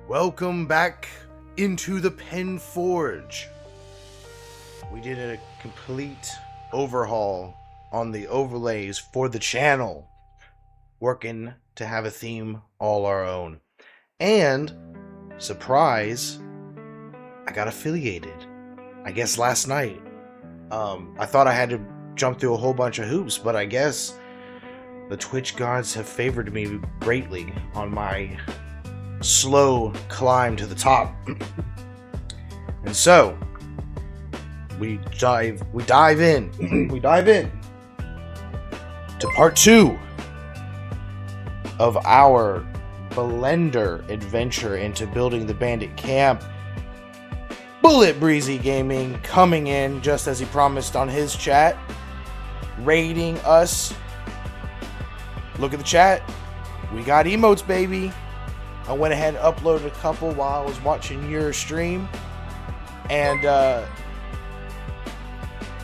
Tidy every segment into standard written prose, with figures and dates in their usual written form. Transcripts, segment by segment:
Welcome back into the Penforge. We did a complete overhaul on the overlays for the channel, working to have a theme all our own. And, surprise, I got affiliated, I guess last night. I thought I had to jump through a whole bunch of hoops, but I guess the Twitch gods have favored me greatly on my slow climb to the top. And so we dive in to part 2 of our Blender adventure into building the Bandit Camp. Bullet Breezy Gaming coming in just as he promised on his chat, raiding us. Look at the chat, we got emotes, baby. I went ahead and uploaded a couple while I was watching your stream, and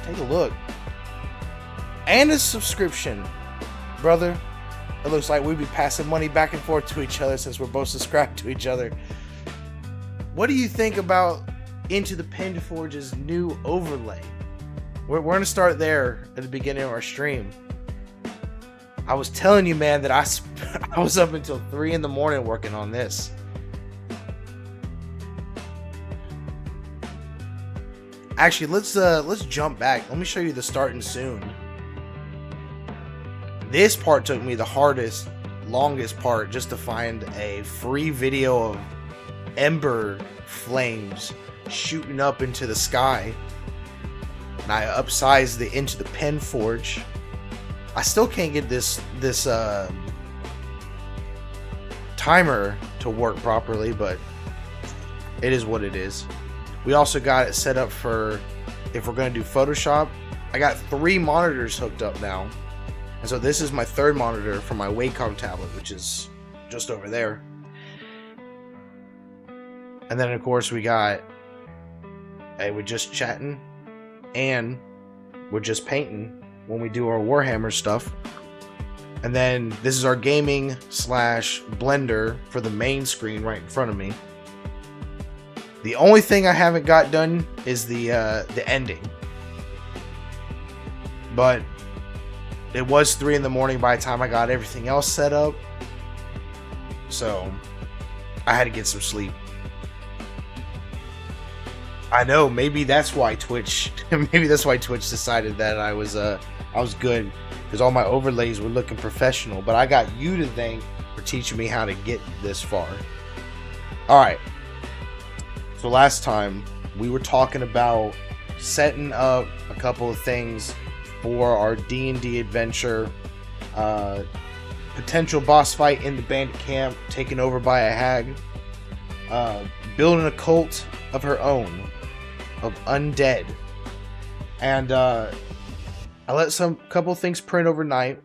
take a look. And a subscription, brother. It looks like we'd be passing money back and forth to each other since we're both subscribed to each other. What do you think about Into the Penforge's new overlay? We're going to start there at the beginning of our stream. I was telling you, man, that I was up until 3 in the morning working on this. Actually, let's jump back. Let me show you the starting soon. This part took me the hardest. longest part just to find a free video of ember flames shooting up into the sky. And I upsized it into the Penforge. I still can't get this timer to work properly, but it is what it is. We also got it set up for if we're going to do Photoshop. I got 3 monitors hooked up now. And so this is my 3rd monitor for my Wacom tablet, which is just over there. And then of course we got, hey, we're just chatting and we're just painting when we do our Warhammer stuff. And then this is our gaming / blender for the main screen right in front of me. The only thing I haven't got done is the ending. But it was 3 in the morning by the time I got everything else set up. So I had to get some sleep. I know, maybe that's why Twitch decided that I was good, because all my overlays were looking professional. But I got you to thank for teaching me how to get this far. All right. So last time we were talking about setting up a couple of things for our D&D adventure, potential boss fight in the Bandit Camp, taken over by a hag, building a cult of her own of undead, and I let couple of things print overnight,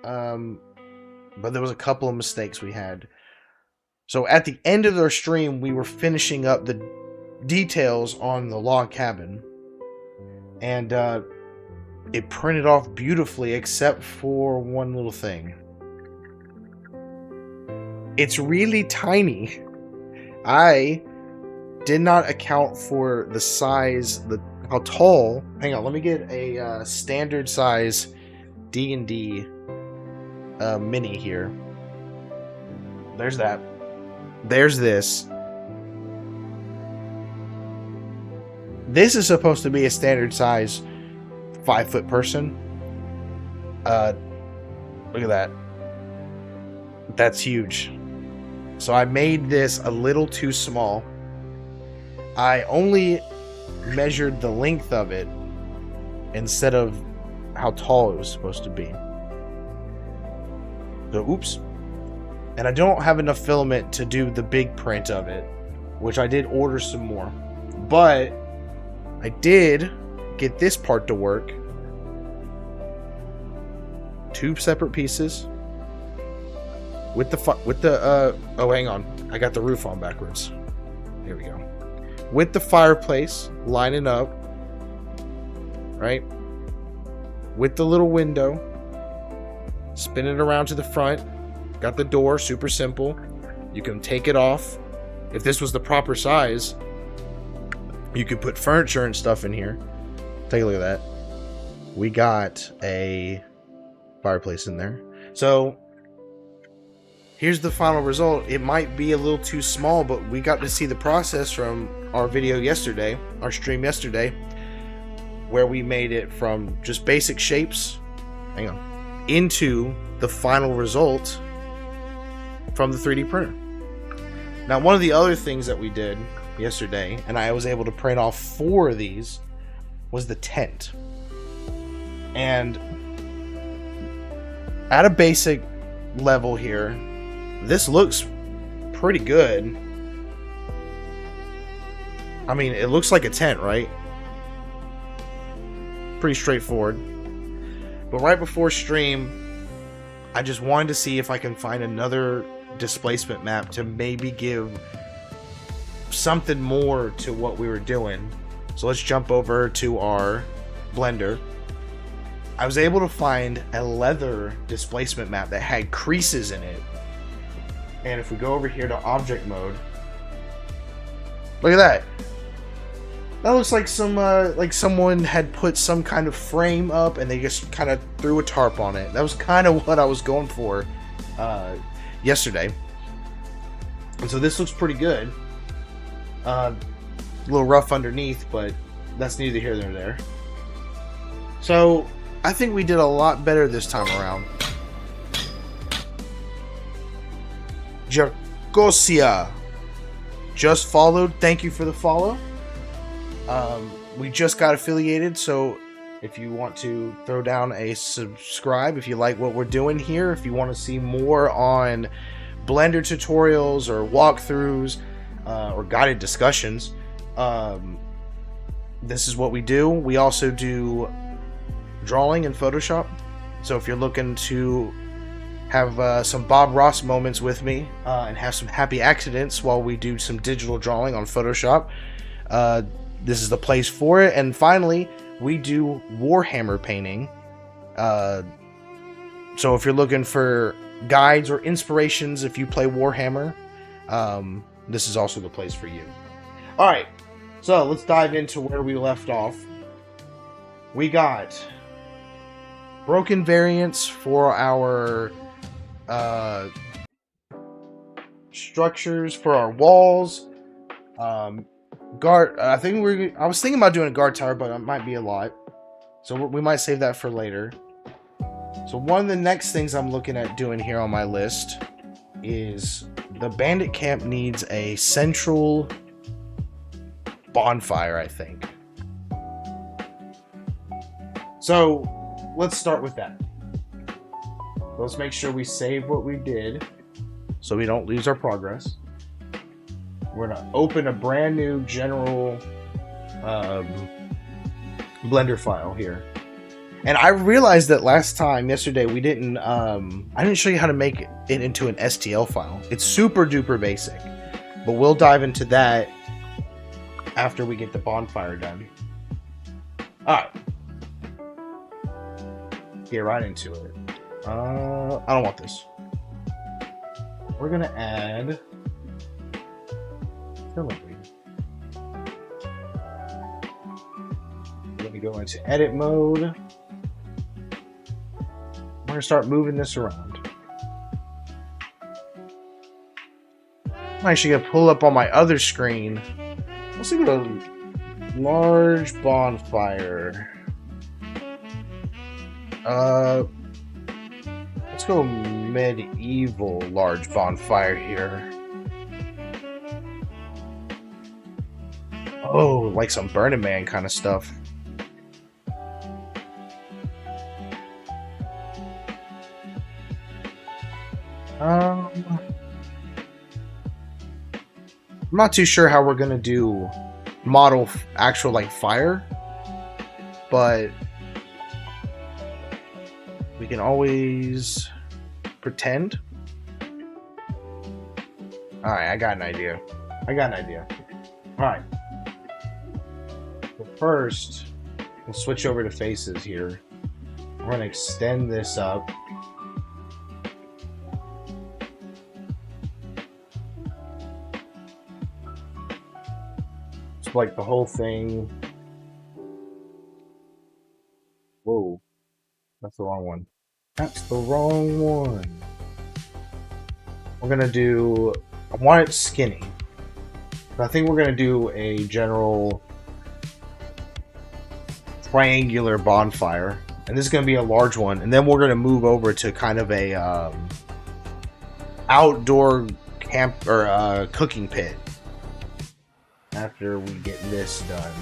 but there was a couple of mistakes we had. So at the end of their stream, we were finishing up the details on the log cabin, and it printed off beautifully, except for one little thing. It's really tiny. I did not account for the size, how tall. Hang on, let me get a standard size D&D mini here. There's that. There's this. This is supposed to be a standard size 5-foot person. Look at that. That's huge. So I made this a little too small. I only measured the length of it instead of how tall it was supposed to be. So, oops. And I don't have enough filament to do the big print of it, which I did order some more. But I did get this part to work. 2 separate pieces with the oh, hang on, I got the roof on backwards. Here we go. With the fireplace lining up, right? With the little window, spin it around to the front. Got the door, super simple. You can take it off. If this was the proper size, you could put furniture and stuff in here. Take a look at that. We got a fireplace in there. So here's the final result. It might be a little too small, but we got to see the process from our video yesterday, our stream yesterday, where we made it from just basic shapes, hang on, into the final result from the 3D printer. Now, one of the other things that we did yesterday, and I was able to print off 4 of these, was the tent. And at a basic level here, this looks pretty good. I mean, it looks like a tent, right? Pretty straightforward. But right before stream, I just wanted to see if I can find another displacement map to maybe give something more to what we were doing. So let's jump over to our blender. I was able to find a leather displacement map that had creases in it. And if we go over here to object mode, look at that. That looks like someone had put some kind of frame up and they just kind of threw a tarp on it. That was kind of what I was going for yesterday. And so this looks pretty good. A little rough underneath, but that's neither here nor there. So I think we did a lot better this time around. Jacosia just followed. Thank you for the follow. We just got affiliated, so if you want to throw down a subscribe, if you like what we're doing here, if you want to see more on Blender tutorials or walkthroughs or guided discussions, this is what we do. We also do drawing in Photoshop, so if you're looking to have some Bob Ross moments with me and have some happy accidents while we do some digital drawing on Photoshop, this is the place for it. And finally, we do Warhammer painting. So if you're looking for guides or inspirations if you play Warhammer, this is also the place for you. Alright, so let's dive into where we left off. We got broken variants for our structures, for our walls. Guard. I was thinking about doing a guard tower, but it might be a lot, so we might save that for later. So one of the next things I'm looking at doing here on my list is the Bandit Camp needs a central bonfire, I think. So let's start with that. Let's make sure we save what we did so we don't lose our progress. We're going to open a brand new general Blender file here. And I realized that yesterday, we didn't, I didn't show you how to make it into an STL file. It's super duper basic, but we'll dive into that after we get the bonfire done. Alright. Get right into it. I don't want this. We're going to add filigree. We're going to go into edit mode. We're going to start moving this around. I'm actually going to pull up on my other screen. Let's see what a large bonfire. Let's go medieval large bonfire here. Oh, like some Burning Man kind of stuff. I'm not too sure how we're gonna do model actual like fire, but we can always pretend. Alright, I got an idea. Alright. So first, we'll switch over to faces here. We're going to extend this up. It's like the whole thing. Whoa. That's the wrong one. That's the wrong one. We're going to do... I want it skinny. But I think we're going to do a general triangular bonfire. And this is going to be a large one. And then we're going to move over to kind of a outdoor camp or cooking pit after we get this done.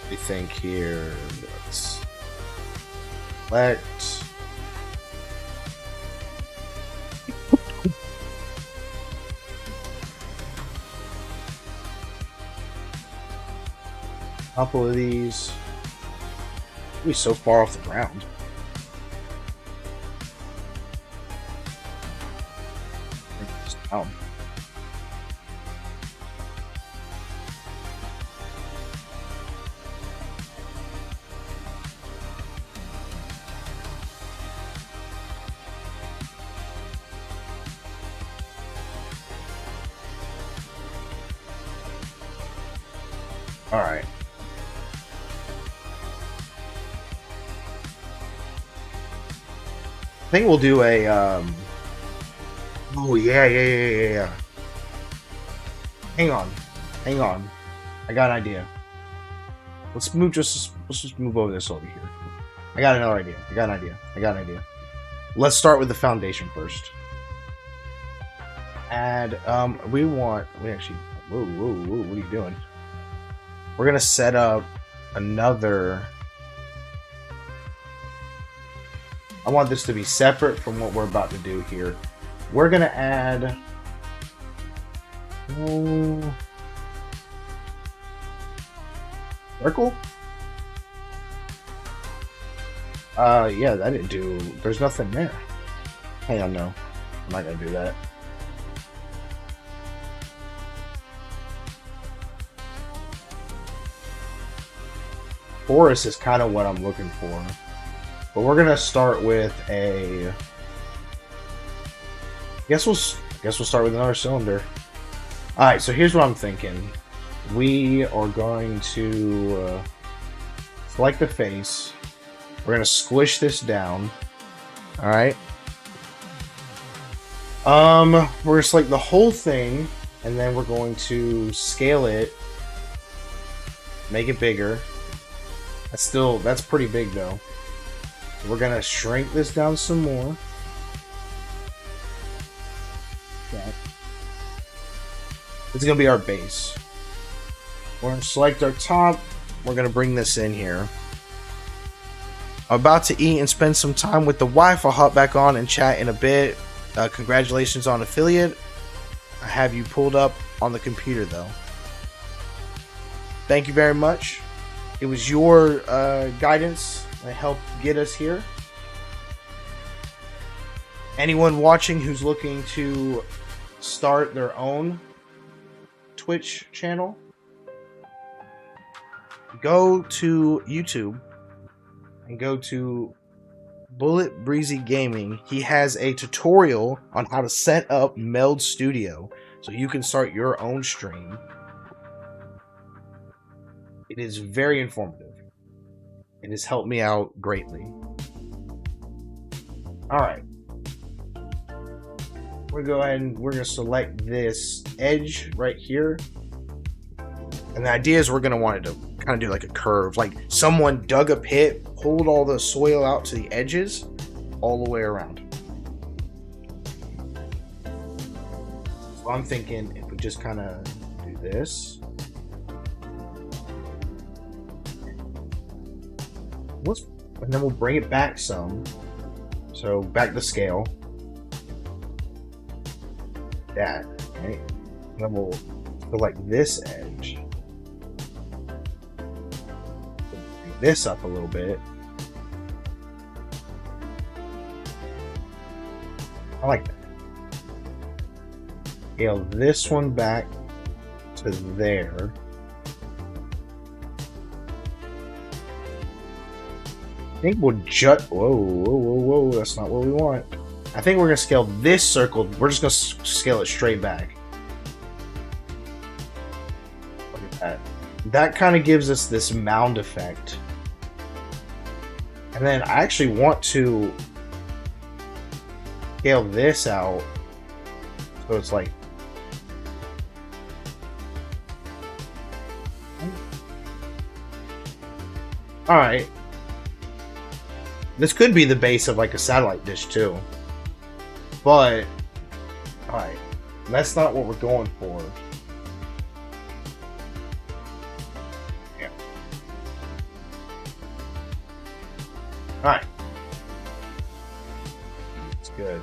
We think here, let a couple of these. We're so far off the ground. Down. All right. I think we'll do a, oh, yeah. Hang on. I got an idea. Let's just move over this over here. I got another idea. I got an idea. Let's start with the foundation first. Add we actually whoa, what are you doing? We're gonna set up another. I want this to be separate from what we're about to do here. We're gonna add circle? Yeah, that didn't do. There's nothing there. Hang on, no. I'm not gonna do that. Forest is kind of what I'm looking for. But we're gonna start with a. I guess we'll start with another cylinder. All right, so here's what I'm thinking. We are going to select the face. We're gonna squish this down. All right. We're gonna select the whole thing, and then we're going to scale it, make it bigger. That's pretty big though. We're gonna shrink this down some more. Okay. This is gonna be our base. We're gonna select our top. We're gonna bring this in here. I'm about to eat and spend some time with the wife. I'll hop back on and chat in a bit. Congratulations on affiliate. I have you pulled up on the computer though. Thank you very much. It was your guidance that helped get us here. Anyone watching who's looking to start their own Twitch channel, go to YouTube and go to Bullet Breezy Gaming. He has a tutorial on how to set up Meld Studio so you can start your own stream. It is very informative. It has helped me out greatly. Alright. We're going to go ahead and we're going to select this edge right here. And the idea is we're going to want it to kind of do like a curve. Like someone dug a pit, pulled all the soil out to the edges, all the way around. So I'm thinking if we just kind of do this. And then we'll bring it back some. So back to scale. That, right? And then we'll select this edge. Bring this up a little bit. I like that. Scale this one back to there. I think we'll whoa, that's not what we want. I think we're gonna scale this circle. We're just gonna scale it straight back. Look at that. That kind of gives us this mound effect. And then I actually want to scale this out so it's like alright. This could be the base of like a satellite dish too. But, alright, that's not what we're going for. Yeah. Alright. It's good.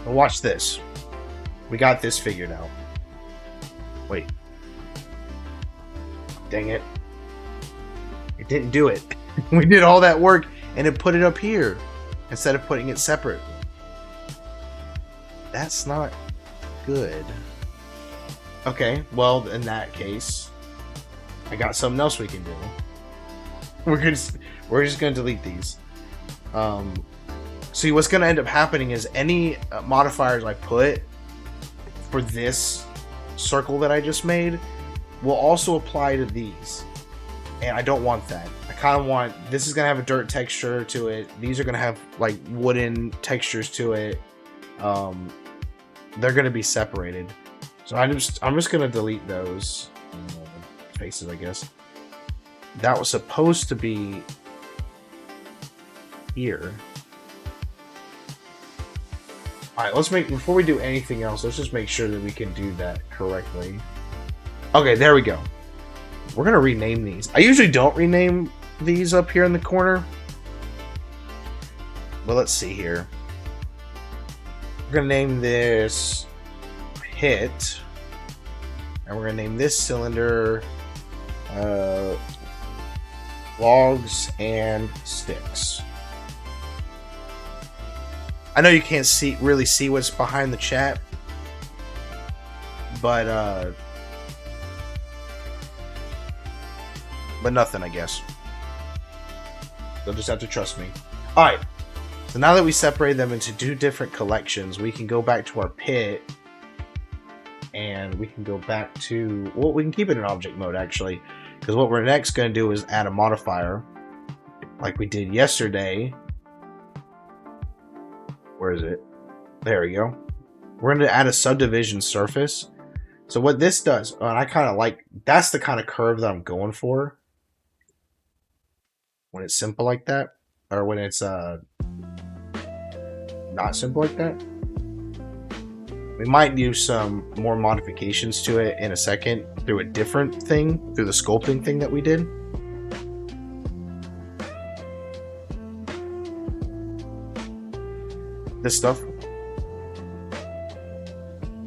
Now watch this. We got this figured out. Wait. Dang it. It didn't do it. We did all that work and it put it up here instead of putting it separate. That's not good. Okay, well in that case, I got something else we can do. We're just gonna delete these. See, what's gonna end up happening is any modifiers I put for this circle that I just made will also apply to these. And I don't want that. I kind of want, this is going to have a dirt texture to it. These are going to have like wooden textures to it. They're going to be separated. So I'm just going to delete those. faces, I guess. That was supposed to be here. Alright, let's make, before we do anything else, let's just make sure that we can do that correctly. Okay, there we go. We're gonna rename these. I usually don't rename these up here in the corner. But let's see here. We're gonna name this Pit. And we're gonna name this cylinder Logs and Sticks. I know you can't really see what's behind the chat, but nothing, I guess. You'll just have to trust me. Alright, so now that we separate them into 2 different collections, we can go back to our pit, and we can go back to, well, we can keep it in object mode, actually, because what we're next going to do is add a modifier, like we did yesterday. Where is it? There we go. We're going to add a subdivision surface. So what this does, and I kind of like, that's the kind of curve that I'm going for when it's simple like that, or when it's not simple like that. We might do some more modifications to it in a second through a different thing, through the sculpting thing that we did. This stuff.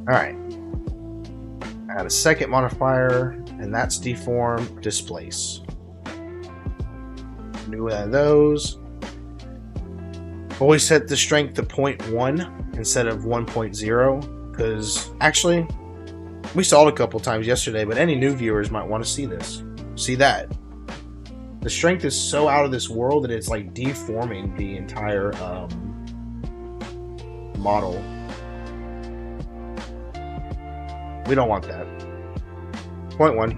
Alright. Add a second modifier, and that's deform, displace. New one of those. Always set the strength to 0.1 instead of 1.0, because actually, we saw it a couple times yesterday, but any new viewers might want to see this. See that. The strength is so out of this world that it's like deforming the entire model. We don't want that. 0.1.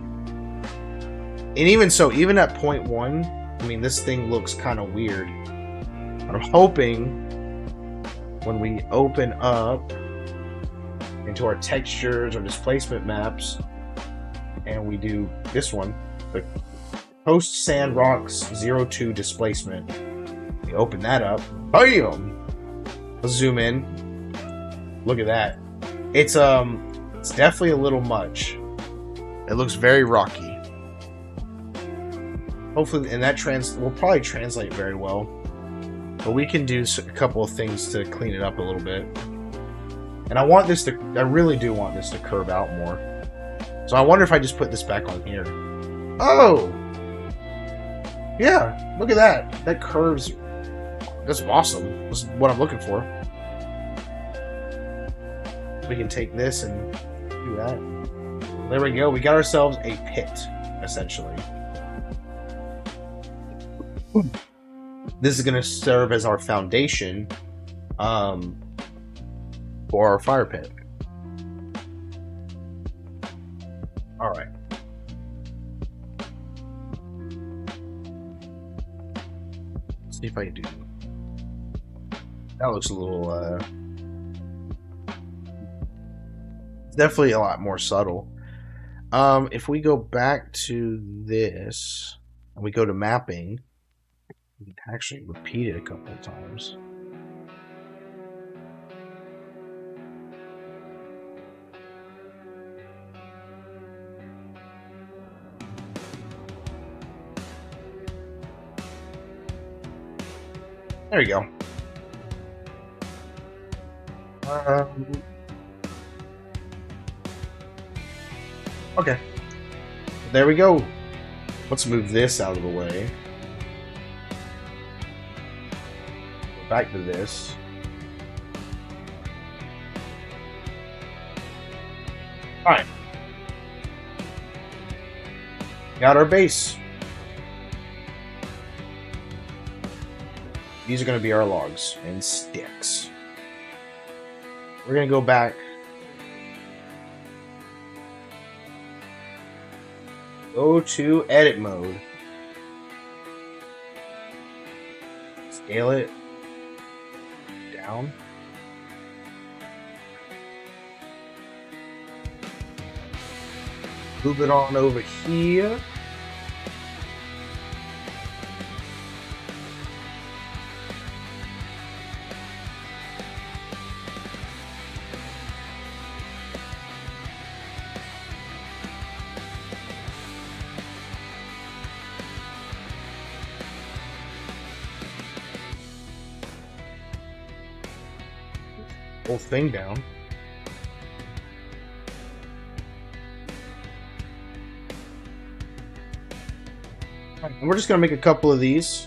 And even so, even at 0.1, I mean, this thing looks kind of weird. I'm hoping when we open up into our textures or displacement maps, and we do this one, the Post Sand Rocks 02 displacement, we open that up, BAM! Let's zoom in. Look at that. It's definitely a little much. It looks very rocky. Hopefully, and that will probably translate very well. But we can do a couple of things to clean it up a little bit. And I want this to, I really do want this to curve out more. So I wonder if I just put this back on here. Oh! Yeah, look at that. That curves. That's awesome. This is what I'm looking for. We can take this and do that. There we go. We got ourselves a pit, essentially. This is going to serve as our foundation for our fire pit. All right. Let's see if I can do. That looks a little. Definitely a lot more subtle. If we go back to this and we go to mapping, we can actually repeat it a couple of times. There you go. Okay. There we go. Let's move this out of the way. Go back to this. Alright. Got our base. These are going to be our logs and sticks. We're going to go back. Go to edit mode. Scale it down. Move it on over here. Whole thing down. Right, and we're just gonna make a couple of these.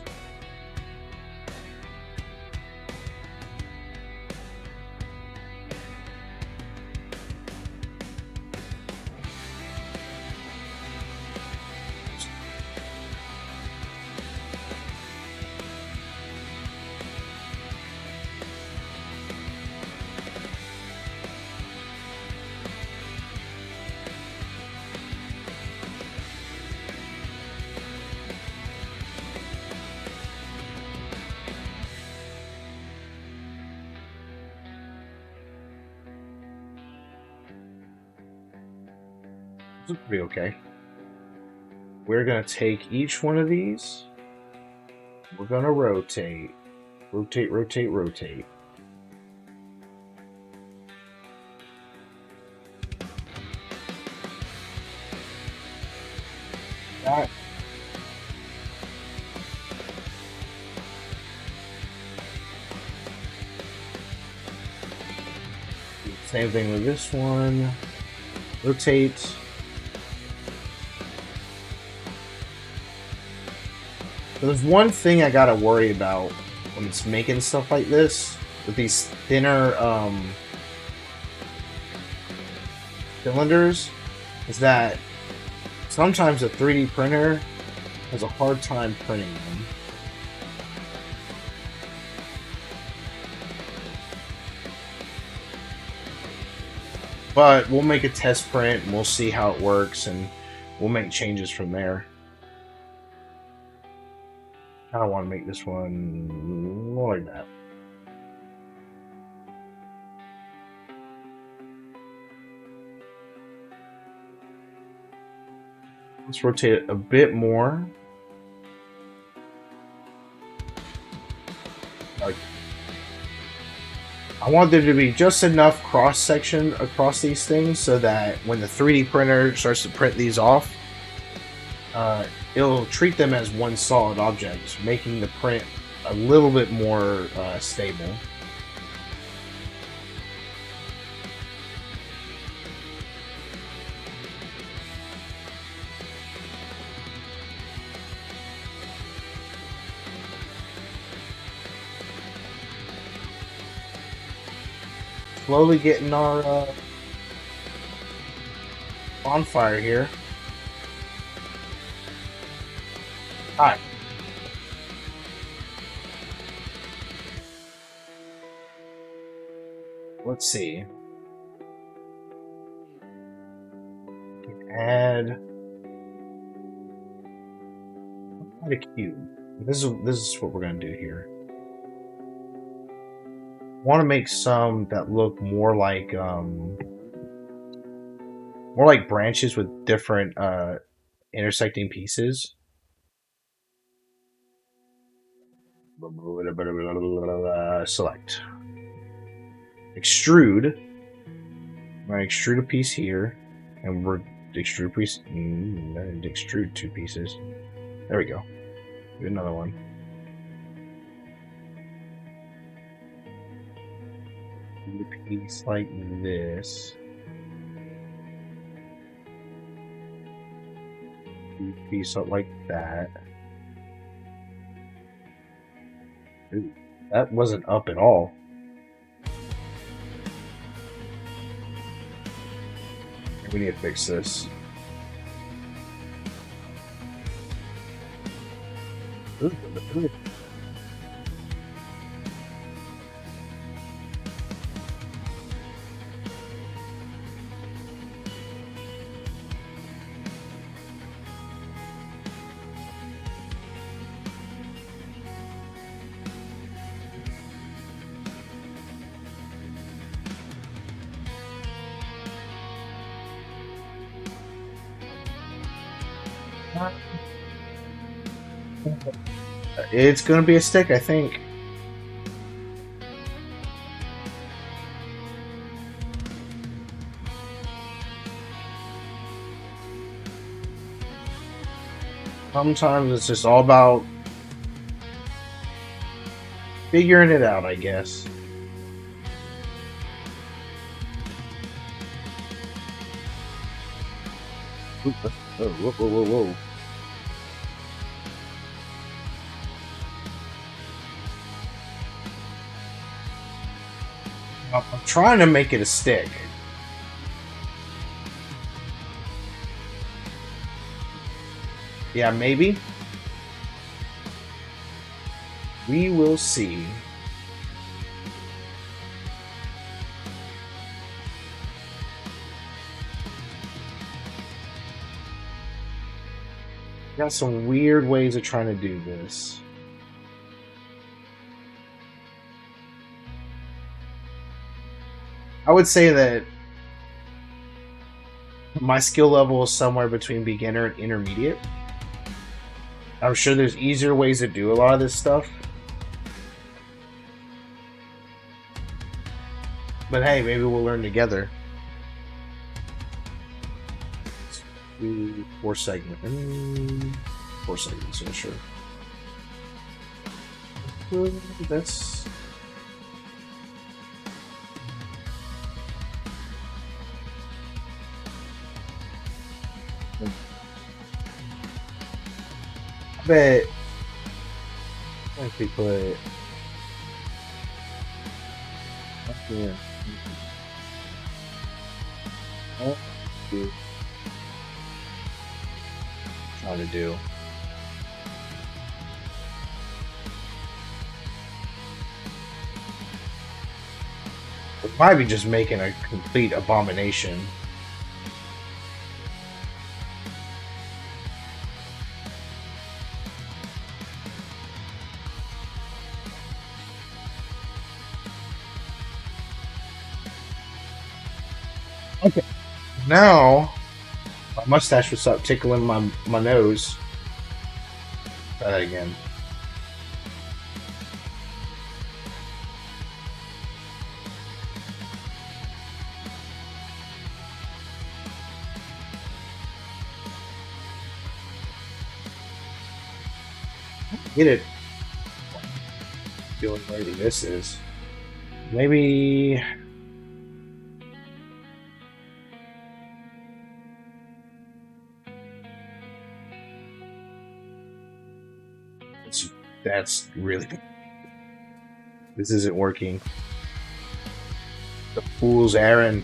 This is pretty okay. We're gonna take each one of these. We're gonna rotate. Rotate, rotate, rotate. That. Same thing with this one. Rotate. So there's one thing I gotta worry about when it's making stuff like this with these thinner cylinders is that sometimes a 3D printer has a hard time printing them. But we'll make a test print and we'll see how it works and we'll make changes from there. I don't want to make this one more like that. Let's rotate it a bit more. Like, I want there to be just enough cross section across these things so that when the 3D printer starts to print these off, it'll treat them as one solid object, making the print a little bit more stable. Slowly getting our bonfire here. Hi. Let's see. Add a cube. This is what we're gonna do here. Want to make some that look more like branches with different intersecting pieces. Select. Extrude. I'm gonna extrude a piece here, and we're extrude a piece. Extrude two pieces. There we go. Do another one. Do a piece like this. Do a piece up like that. Ooh, that wasn't up at all. We need to fix this. Ooh. It's gonna be a stick, I think. Sometimes it's just all about figuring it out, I guess. Oop, oh, whoa, whoa, whoa, whoa. I'm trying to make it a stick. Yeah, maybe. We will see. Got some weird ways of trying to do this. I would say that my skill level is somewhere between beginner and intermediate. I'm sure there's easier ways to do a lot of this stuff. But hey, maybe we'll learn together. 4 segments. 4 segments, yeah, sure. That's... I bet if we put... Yeah. Oh, dude. Trying to do. We might be just making a complete abomination. Okay. Now, my mustache will stop tickling my nose. Try that again. Get it. Feeling maybe this is. Maybe. That's really. This isn't working. The fool's errand.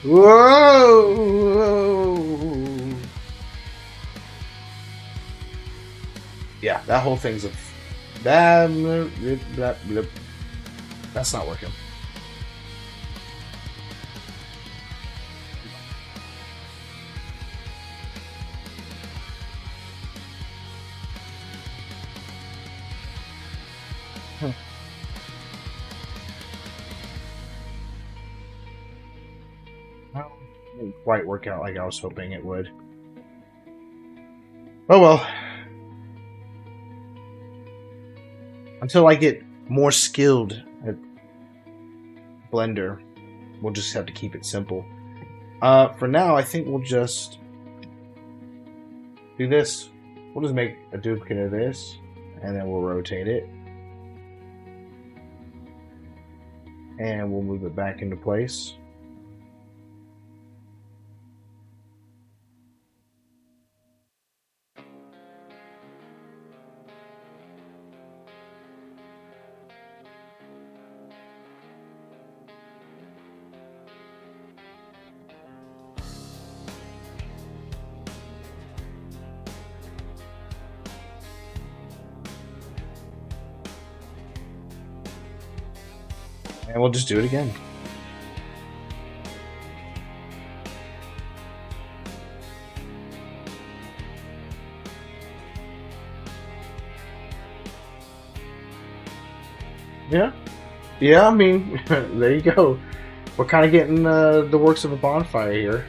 Whoa! Yeah, that whole thing's a. That's not working. Didn't quite work out like I was hoping it would. Oh well. Until I get more skilled at Blender, we'll just have to keep it simple. For now, I think we'll just do this. We'll just make a duplicate of this, and then we'll rotate it. And we'll move it back into place. And we'll just do it again. Yeah, I mean, there you go. We're kind of getting the works of a bonfire here.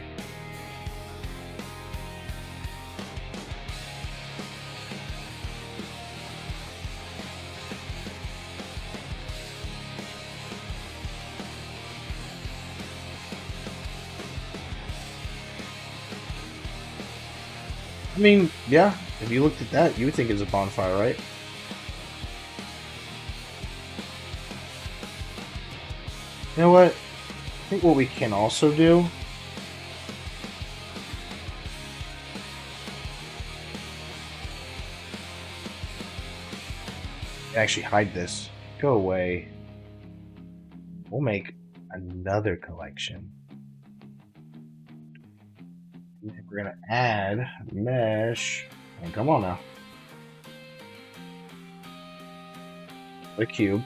mean, yeah, if you looked at that, you would think it's a bonfire, right? You know what? I think what we can also do actually hide this. Go away. We'll make another collection. We're gonna add mesh. And come on now. The cube.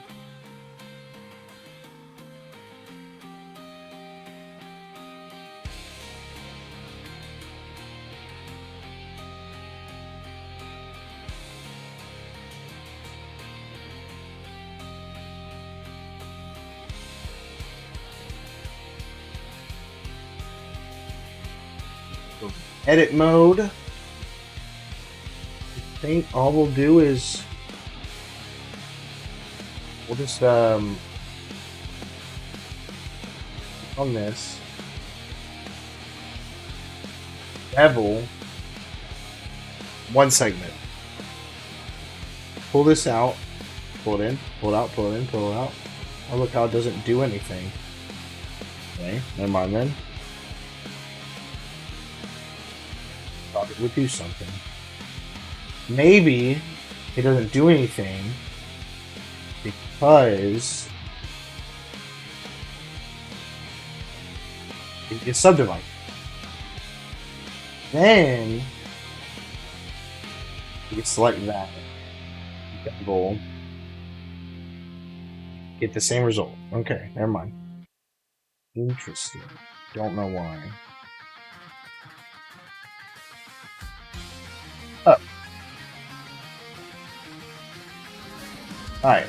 Edit mode. I think all we'll do is we'll just on this bevel one segment. Pull this out, pull it in, pull it out, pull it in, pull it out. Oh, look how it doesn't do anything. Okay, never mind then. Thought it would do something. Maybe it doesn't do anything because it's subdivided. Then you can select that goal, get the same result. Okay, never mind. Interesting. Don't know why. Oh. Alright.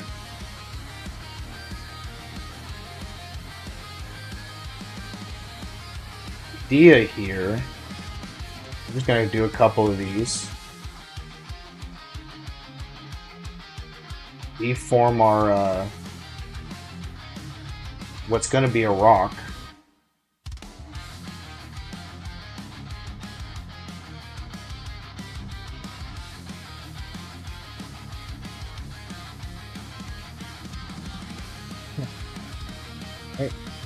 Idea here. I'm just gonna do a couple of these. We form our what's gonna be a rock.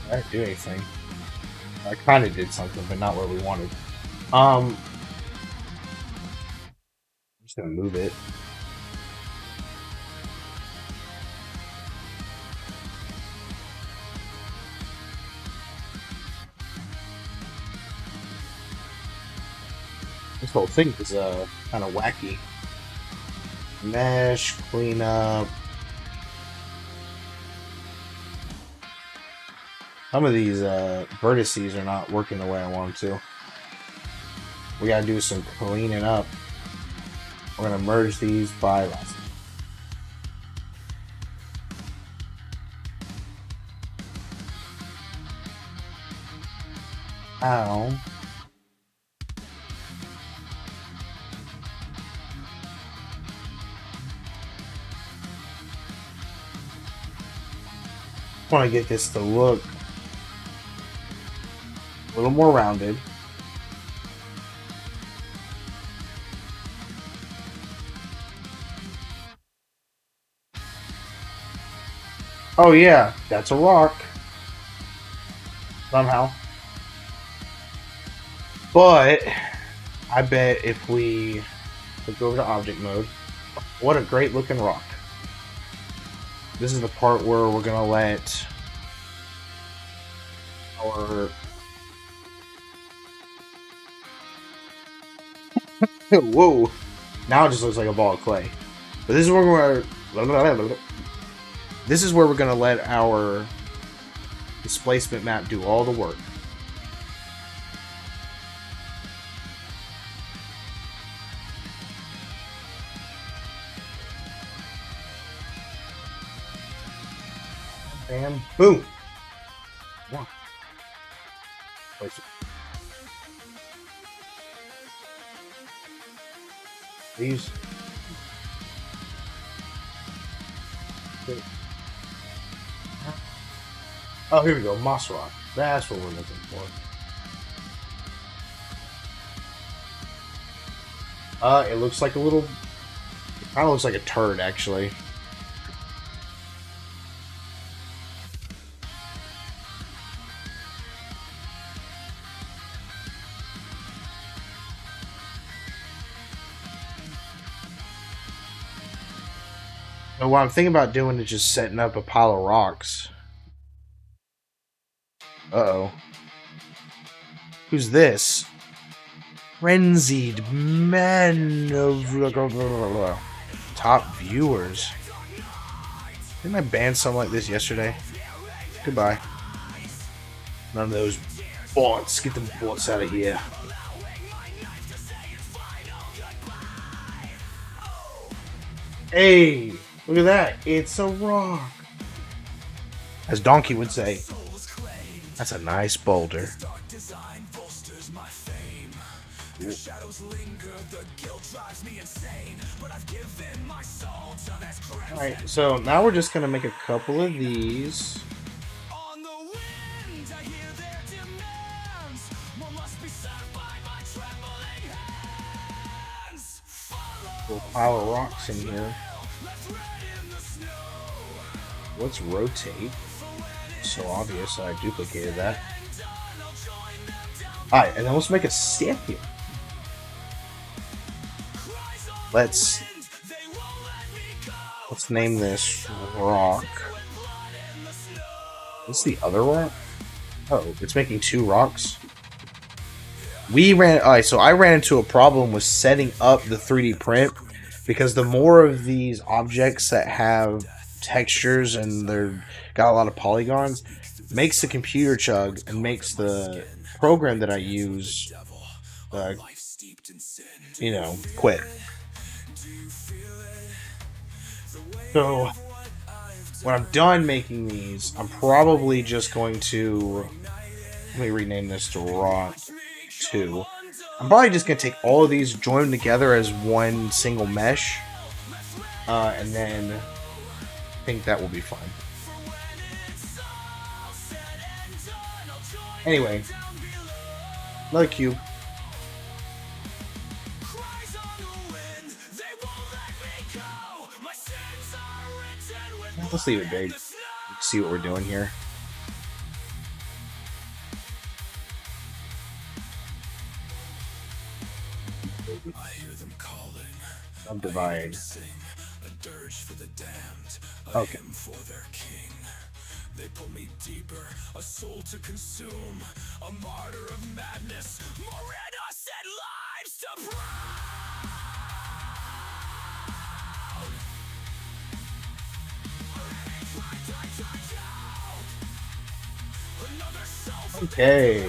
I didn't do anything. I kind of did something, but not what we wanted. I'm just gonna move it. This whole thing is kind of wacky. Mesh, cleanup. Some of these vertices are not working the way I want them to. We gotta do some cleaning up. We're gonna merge these by last. Ow. I want to get this to look a little more rounded. Oh yeah, that's a rock. Somehow. But I bet if we go over to object mode, what a great looking rock. This is the part where we're gonna let our whoa. Now it just looks like a ball of clay. But this is where we're gonna let our displacement map do all the work. Bam, boom. One. Place it. These. Okay. Oh, here we go. Moss rock. That's what we're looking for. It looks like a little... It kind of looks like a turd, actually. But what I'm thinking about doing is just setting up a pile of rocks. Uh-oh. Who's this? Frenzied men of... Top viewers. Didn't I ban something like this yesterday? Goodbye. None of those bots. Get them bots out of here. Hey! Look at that. It's a rock. As Donkey would say. That's a nice boulder. Alright, so now we're just gonna make a couple of these. Little pile of rocks in here. Let's rotate. So obvious I duplicated that. Alright, and then let's make a step here. Let's name this rock. What's the other rock? Oh, it's making two rocks. Alright, so I ran into a problem with setting up the 3D print because the more of these objects that have textures and they're got a lot of polygons makes the computer chug and makes the program that I use you know, quit. So when I'm done making these, I'm probably just going to, let me rename this to Raw 2. I'm probably just going to take all of these, join them together as one single mesh, and then I think that will be fine. Anyway, another cube. Let's leave it big. See what we're doing here. I hear them calling. Subdivide. A dirge for the damned. Okay. For their king. They pull me deeper. A soul to consume. A martyr of madness. More innocent lives to prove. Okay.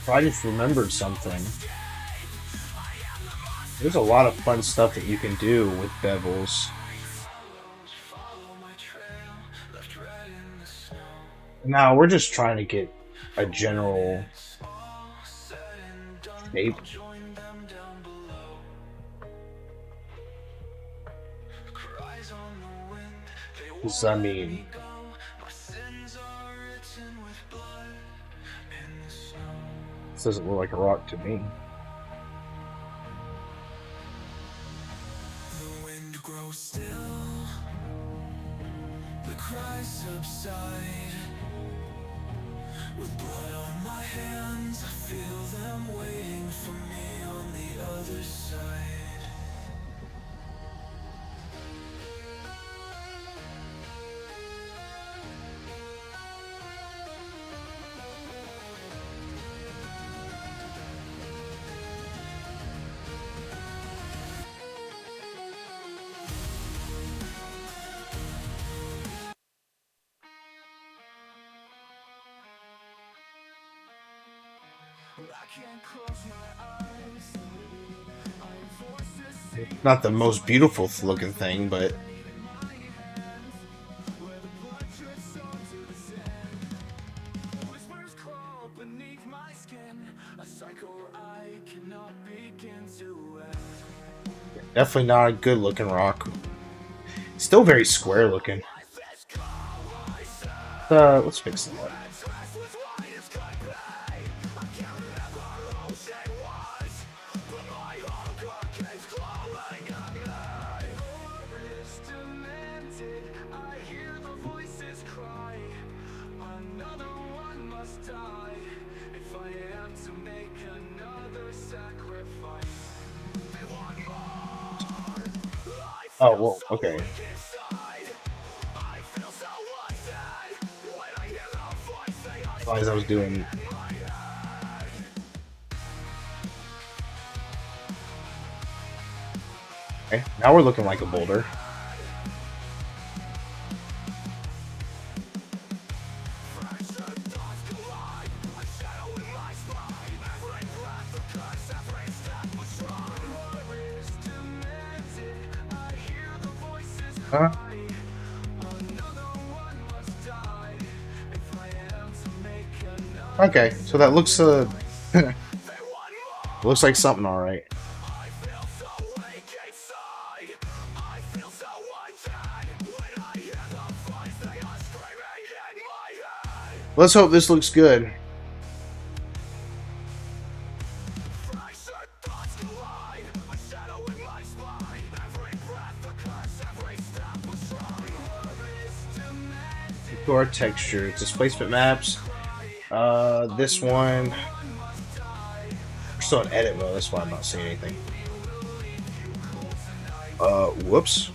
I just remembered something. There's a lot of fun stuff that you can do with bevels. Now we're just trying to get a general shape. Because, I mean, this doesn't look like a rock to me. The wind grows still. The cries subside. With blood on my hands, I feel them waiting for me on the other side. Not the most beautiful looking thing, but definitely not a good looking rock. Still very square looking. Let's fix that. Oh, well, okay. Realized I was doing. Okay, now we're looking like a boulder. Huh? Okay, so that looks looks like something, all right. Let's hope this looks good. To our texture, displacement maps. This one. We're still in edit mode, that's why I'm not saying anything. Whoops.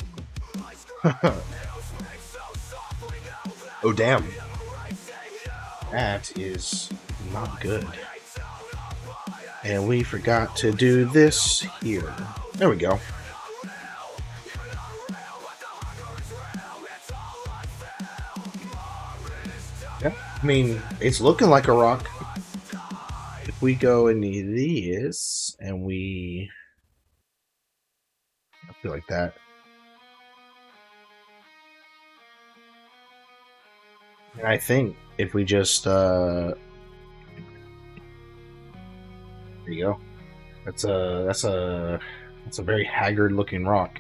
Oh, damn. That is not good. And we forgot to do this here. There we go. Yeah, I mean, it's looking like a rock. If we go into these and we feel like that. And I think if we just there you go. That's a very haggard looking rock.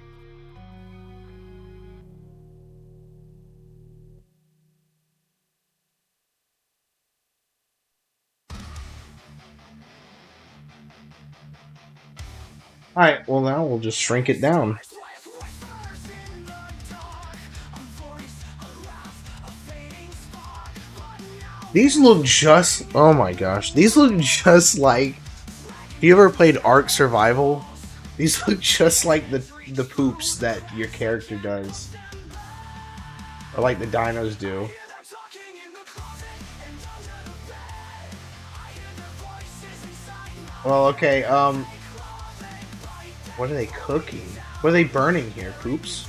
Alright, well now we'll just shrink it down. These look just, oh my gosh, these look just like, have you ever played Ark Survival? These look just like the poops that your character does. Or like the dinos do. Well, okay, what are they cooking? What are they burning here, poops?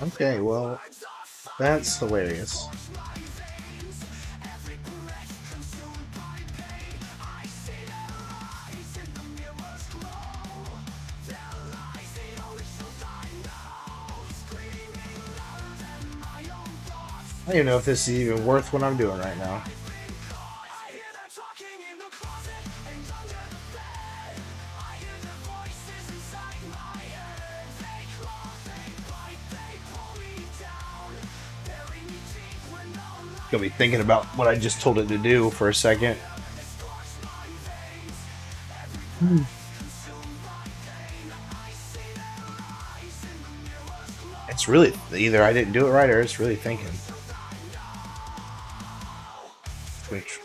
Okay, well, that's hilarious. I don't even know if this is even worth what I'm doing right now. Gonna be thinking about what I just told it to do for a second. It's really either I didn't do it right or it's really thinking. Which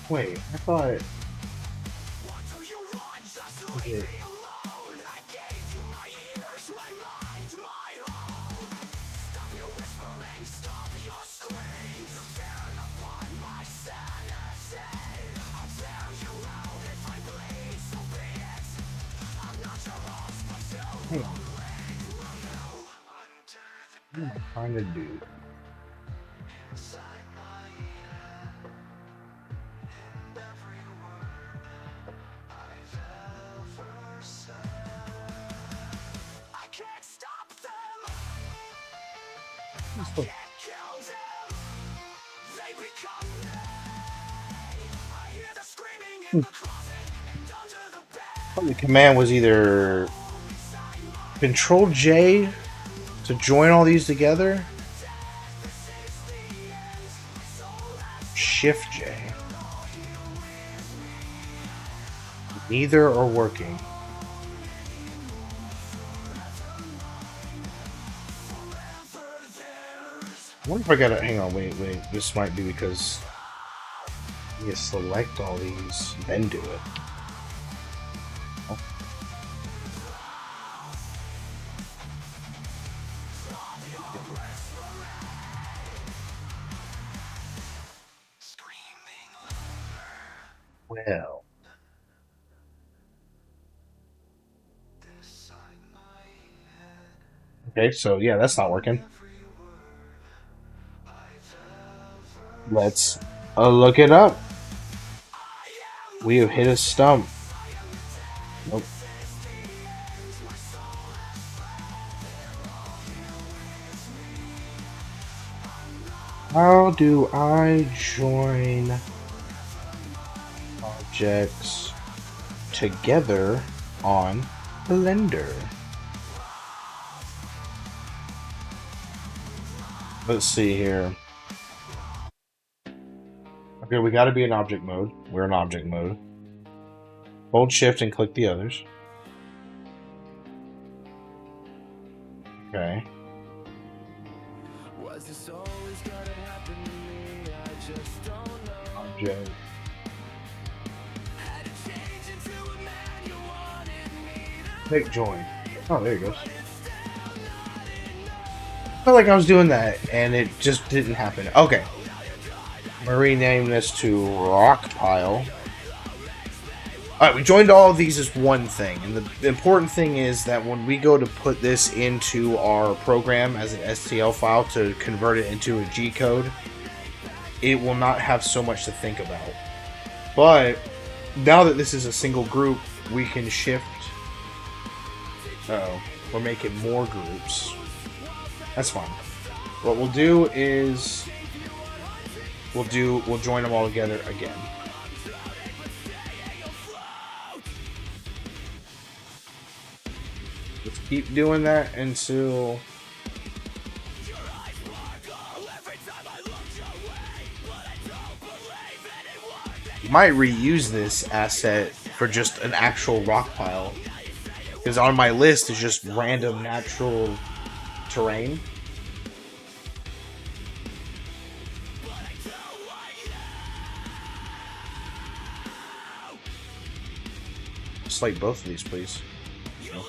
wait, I thought. Okay. Hang on. What am I trying to do? The command was either Control J to join all these together, Shift J. Neither are working. wonder if I gotta hang on, wait. This might be because you select all these, then do it. Oh. Well. Okay, so yeah, that's not working. Let's look it up. We have hit a stump. Nope. How do I join objects together on Blender? Let's see here. Okay, we got to be in object mode. We're in object mode. Hold shift and click the others. Okay. Object. Click join. Oh, there it goes. I felt like I was doing that and it just didn't happen. Okay. I'm gonna rename this to Rock Pile. Alright, we joined all of these as one thing, and the important thing is that when we go to put this into our program as an STL file to convert it into a G code, it will not have so much to think about. But now that this is a single group, we can shift. Uh-oh, we're making more groups. That's fine. What we'll do is we'll join them all together again. Let's keep doing that until you might reuse this asset for just an actual rock pile, because on my list is just random natural terrain. Select both of these, please. No.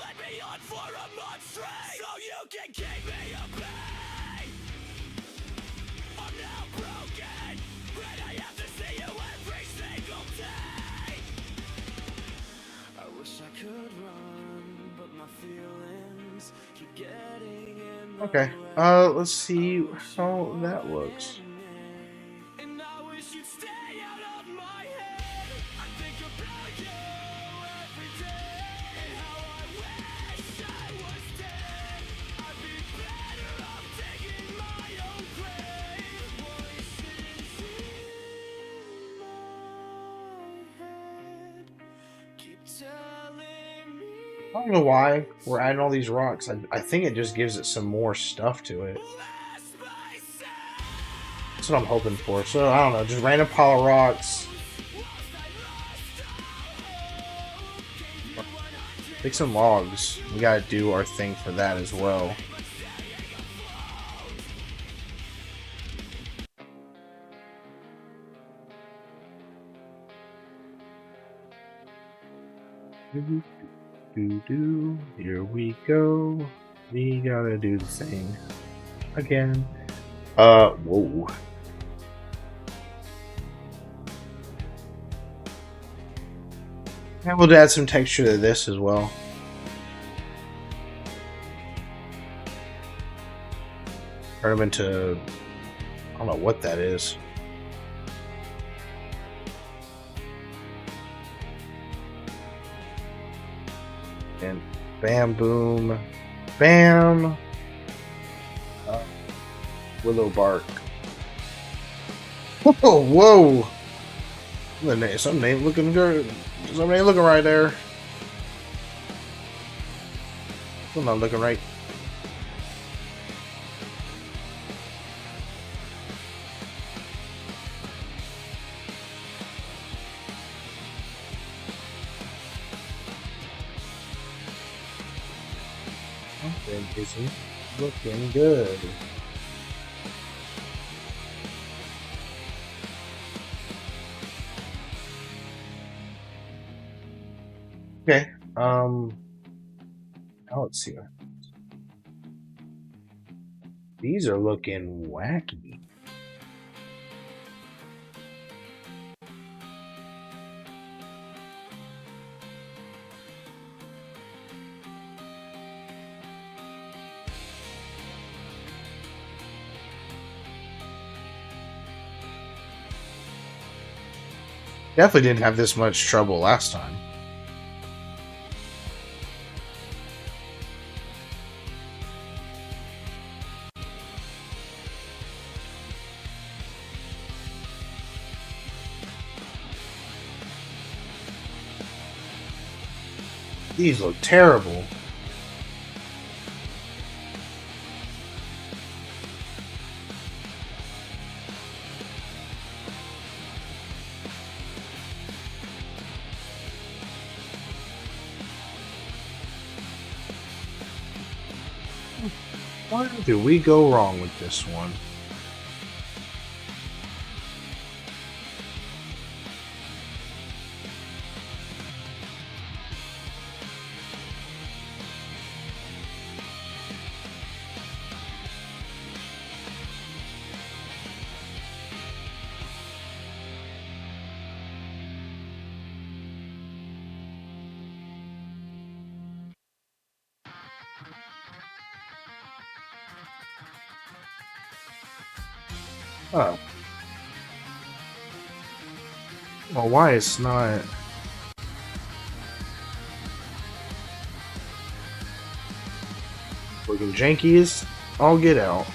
Okay, let's see how that looks. I don't know why we're adding all these rocks. I think it just gives it some more stuff to it. That's what I'm hoping for. So, I don't know, just random pile of rocks. Take some logs. We gotta do our thing for that as well. Here we go. We gotta do the thing again. Whoa. And we'll add some texture to this as well. Turn them into, I don't know what that is. And bam, boom, bam. Willow bark. Whoa, whoa! Something ain't looking good. Something ain't looking right there. Still not looking right. Something isn't looking good. Okay. Now let's see. These are looking wacky. Definitely didn't have this much trouble last time. These look terrible. Why did we go wrong with this one? Oh. Well, why it's not... looking janky as all get out.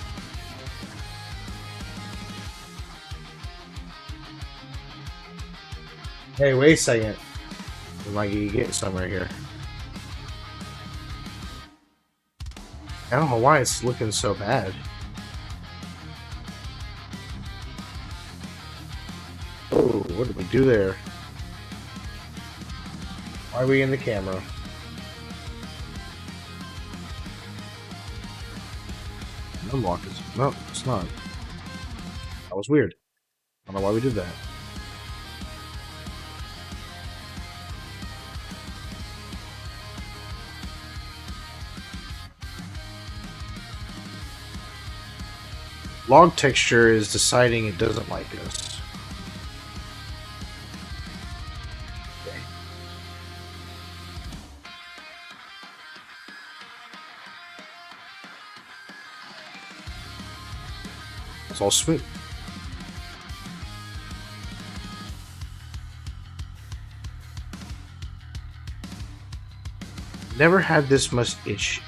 Hey, wait a second. We might get somewhere here. I don't know why it's looking so bad. Oh, what did we do there? Why are we in the camera? Unlock is... No, it's not. That was weird. I don't know why we did that. Log texture is deciding it doesn't like us. Okay. It's all smooth. Never had this much issue.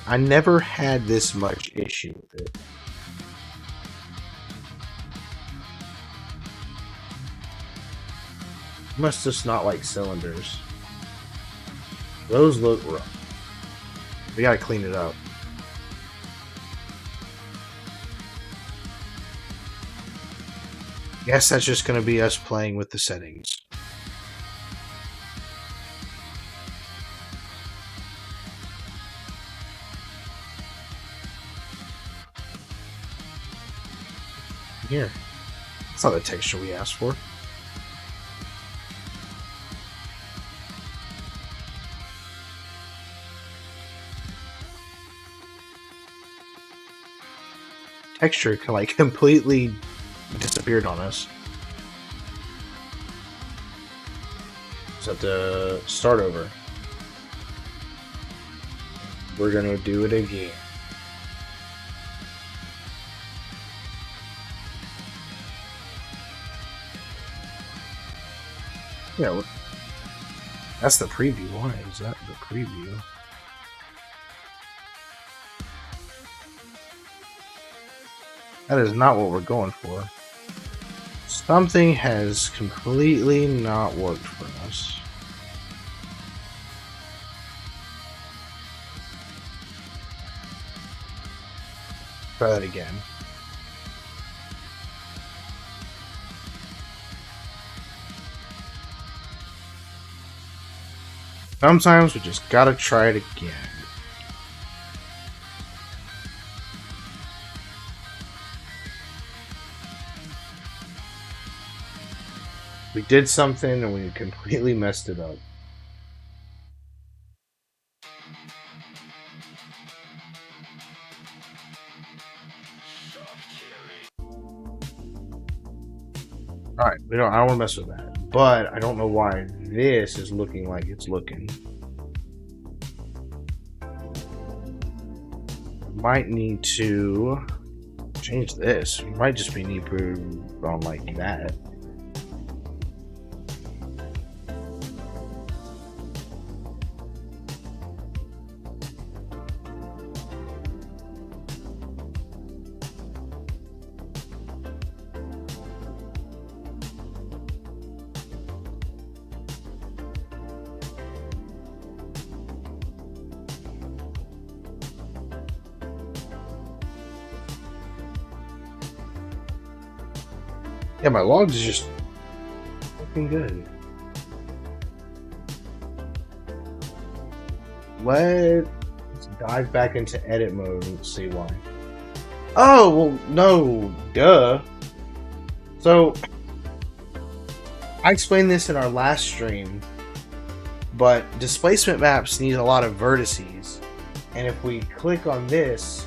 I never had this much issue with it. Must just not like cylinders. Those look rough. We gotta clean it up. Guess that's just gonna be us playing with the settings. Here. It's not the texture we asked for. Texture like completely disappeared on us. Just have to start over. We're gonna do it again. Yeah, that's the preview. Why is that the preview? That is not what we're going for. Something has completely not worked for us. Try that again. Sometimes we just gotta try it again. We did something and we completely messed it up. I don't want to mess with that. But I don't know why this is looking like it's looking. Might need to change this. Might just be need to on like that. Yeah, my logs is just looking good. Let's dive back into edit mode and see why. Oh, well, no, duh. So, I explained this in our last stream, but displacement maps need a lot of vertices. And if we click on this,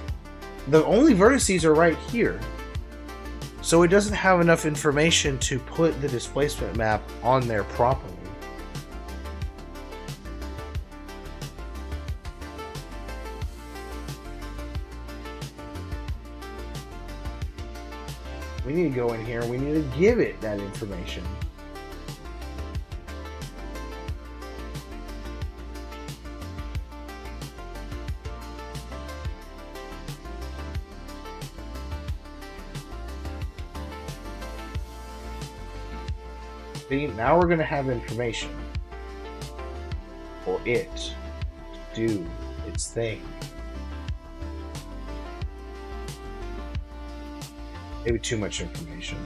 the only vertices are right here. So it doesn't have enough information to put the displacement map on there properly. We need to go in here and we need to give it that information. See, now we're going to have information for it to do its thing. Maybe too much information.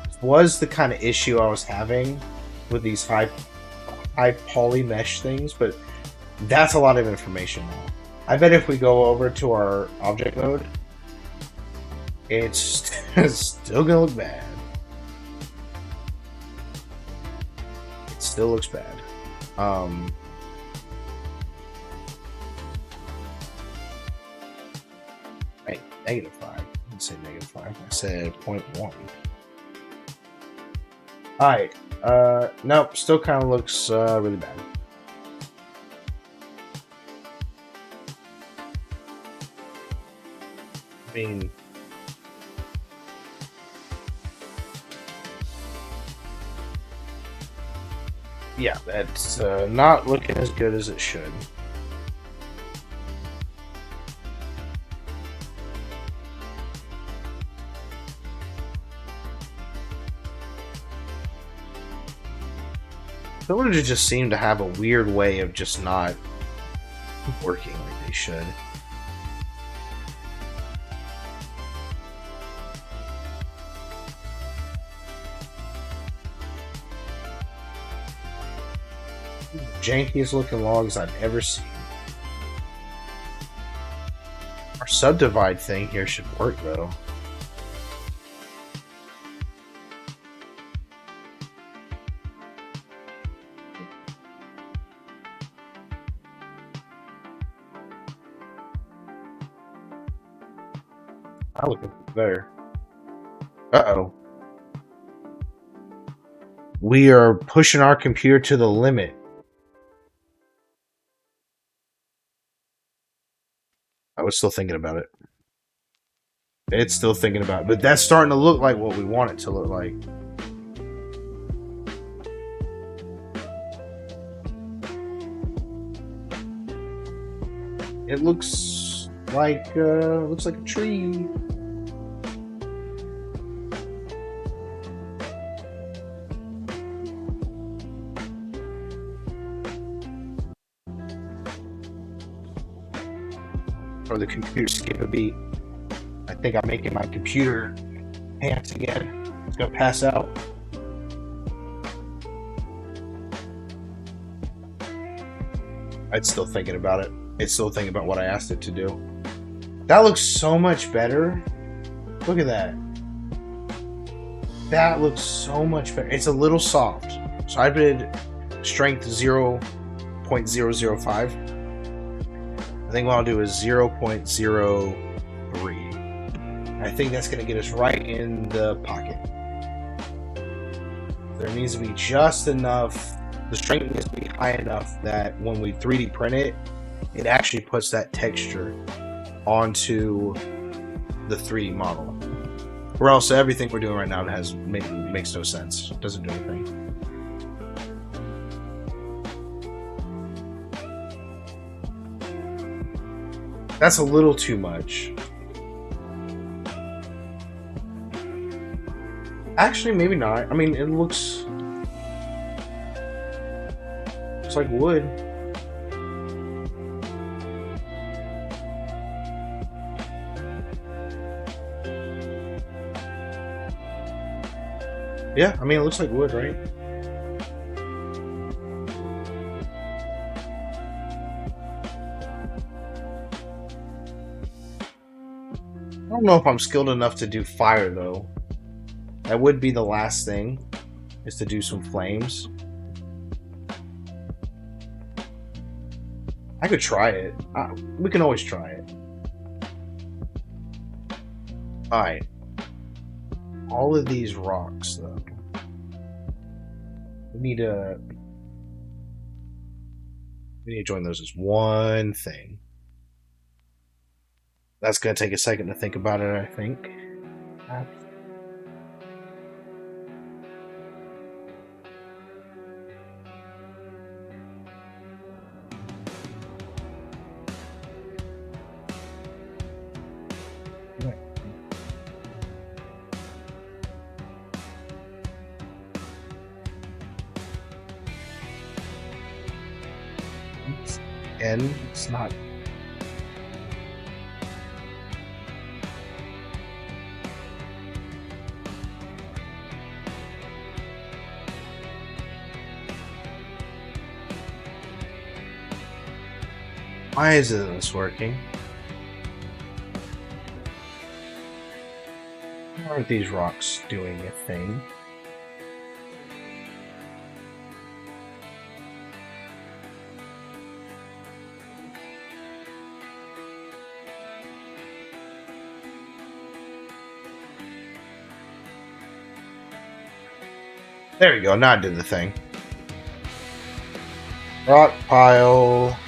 This was the kind of issue I was having with these high poly mesh things, but that's a lot of information now. I bet if we go over to our object mode, it's still gonna look bad. It still looks bad. Right, -5. I didn't say -5. I said 0.1. Alright. Nope. Still kind of looks really bad. I mean, yeah, that's not looking as good as it should. Villages just seem to have a weird way of just not working like they should. Jankiest looking logs I've ever seen. Our subdivide thing here should work though. I look better. Uh-oh. We are pushing our computer to the limit. I was still thinking about it. It's still thinking about it, but that's starting to look like what we want it to look like. It looks like a tree. Or the computer skip a beat. I think I'm making my computer pants again. It's gonna pass out. It's still thinking about it. It's still thinking about what I asked it to do. That looks so much better. Look at that. That looks so much better. It's a little soft. So I did strength 0.005. I think what I'll do is 0.03. I think that's going to get us right in the pocket. There needs to be just enough, the strength needs to be high enough that when we 3D print it, it actually puts that texture onto the 3D model. Or else everything we're doing right now makes no sense. It doesn't do anything. That's a little too much. Actually, maybe not. I mean, it looks like wood. Yeah, I mean, it looks like wood, right? I don't know if I'm skilled enough to do fire, though. That would be the last thing, is to do some flames. I could try it. We can always try it. Alright. All of these rocks, though. We need to join those as one thing. That's going to take a second to think about it, I think. And it's not. Why isn't this working? Why aren't these rocks doing a thing? There we go, now I did the thing. Rock pile.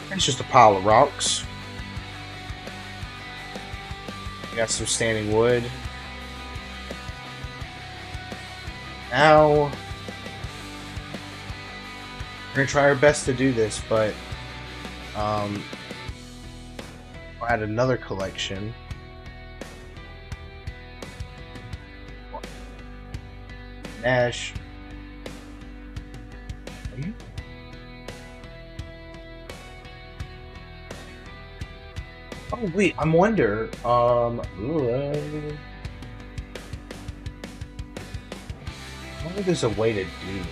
It's just a pile of rocks. We got some standing wood. Now we're gonna try our best to do this, but I'll add another collection. Mesh. Oh wait, I wonder. I wonder if there's a way to do it.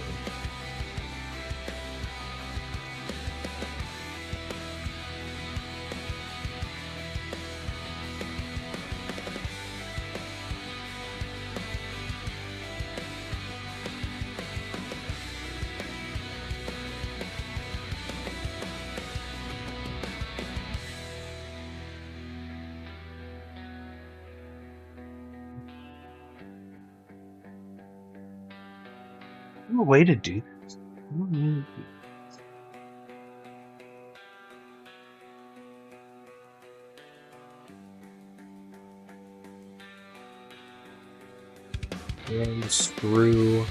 A way to do this? And screw,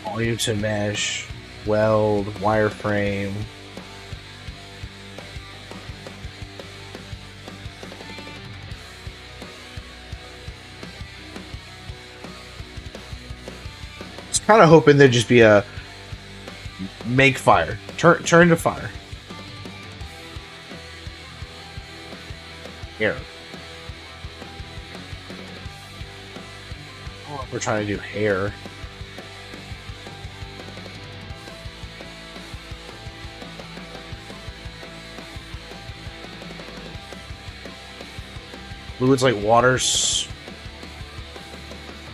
volume to mesh, weld, wireframe. Kind of hoping there'd just be a make fire, turn to fire. Here. Oh, we're trying to do hair. Fluids like water's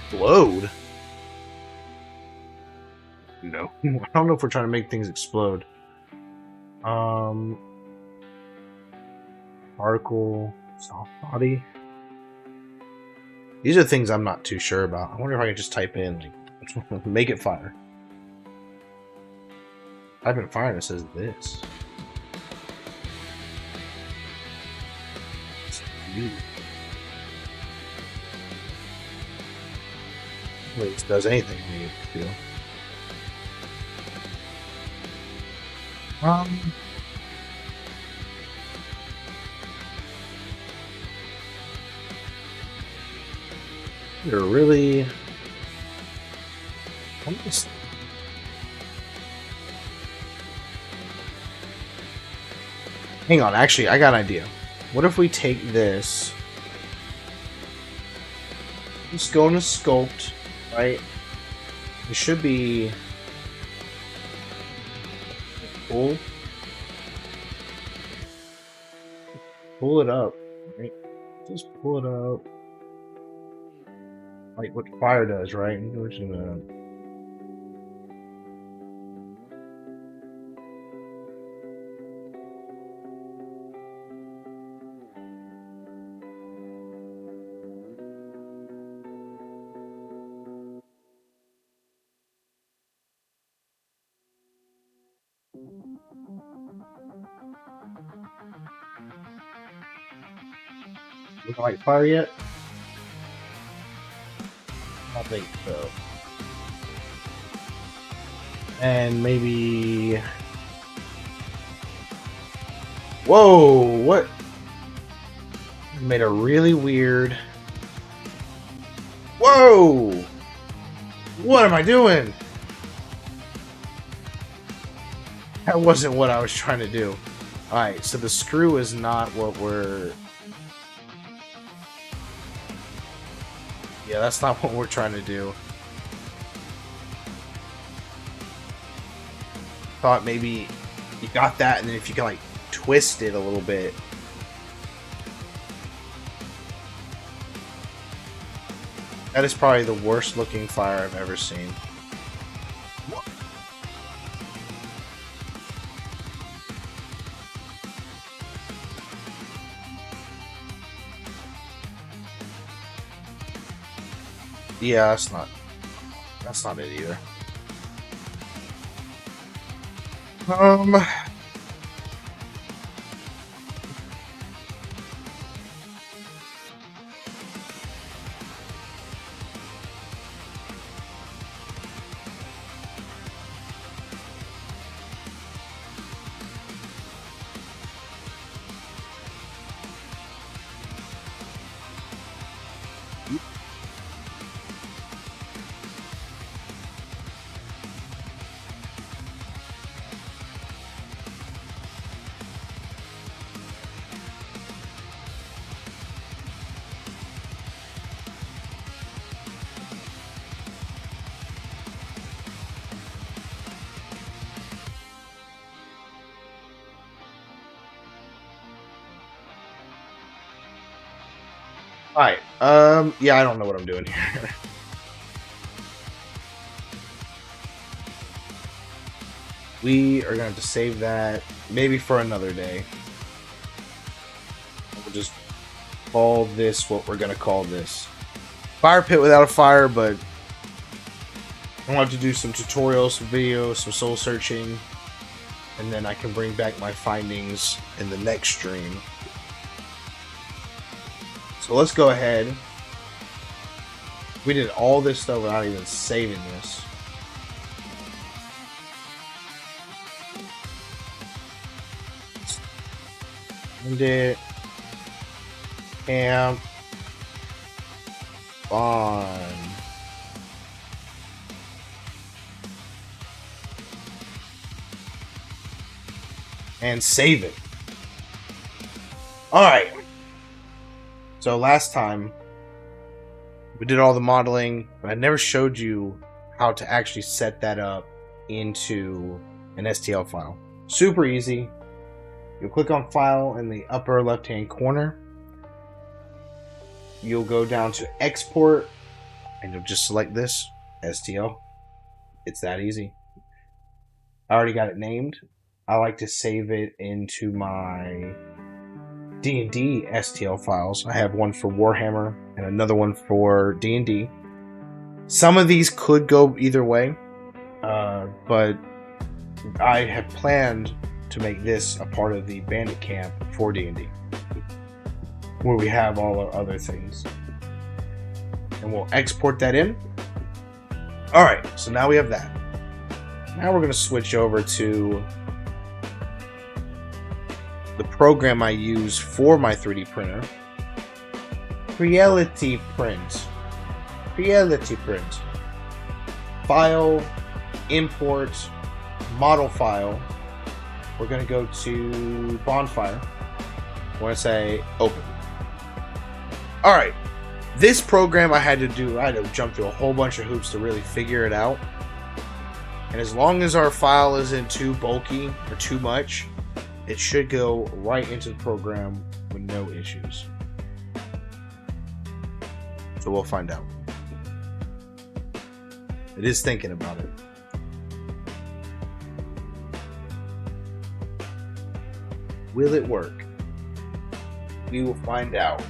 explode. No, I don't know if we're trying to make things explode. Particle, soft body. These are things I'm not too sure about. I wonder if I can just type in, like, make it fire. Type in fire and it says this. It's weird. Wait, it does anything to me, I feel. You're really. I'm just. Hang on, actually, I got an idea. What if we take this? Just go into sculpt, right? It should be pull. Pull it up, right? Just pull it up. Like what fire does, right? We're just gonna. We don't like fire yet? I don't think so. And maybe. Whoa! What? Made a really weird. Whoa! What am I doing? That wasn't what I was trying to do. Alright, so the screw is not what we're... Yeah, that's not what we're trying to do. Thought maybe you got that, and then if you can, like, twist it a little bit. That is probably the worst looking fire I've ever seen. Yeah, that's not it either. Alright, yeah, I don't know what I'm doing here. We are going to have to save that maybe for another day. We'll just call this what we're going to call this. Fire pit without a fire, but I'll have to do some tutorials, some videos, some soul searching, and then I can bring back my findings in the next stream. So let's go ahead. We did all this stuff without even saving this. Bandit Camp on and save it. Alright. So last time we did all the modeling, but I never showed you how to actually set that up into an STL file. Super easy. You'll click on File in the upper left-hand corner. You'll go down to Export, and you'll just select this, STL. It's that easy. I already got it named. I like to save it into my D&D STL files. I have one for Warhammer and another one for D&D. Some of these could go either way, but I have planned to make this a part of the Bandit Camp for D&D, where we have all our other things. And we'll export that in. Alright, so now we have that. Now we're going to switch over to the program I use for my 3D printer. Reality Print. Reality Print. File, import, model file. We're going to go to bonfire. We're going to say open. Alright. This program I had to jump through a whole bunch of hoops to really figure it out. And as long as our file isn't too bulky or too much, it should go right into the program with no issues. So we'll find out. It is thinking about it. Will it work? We will find out.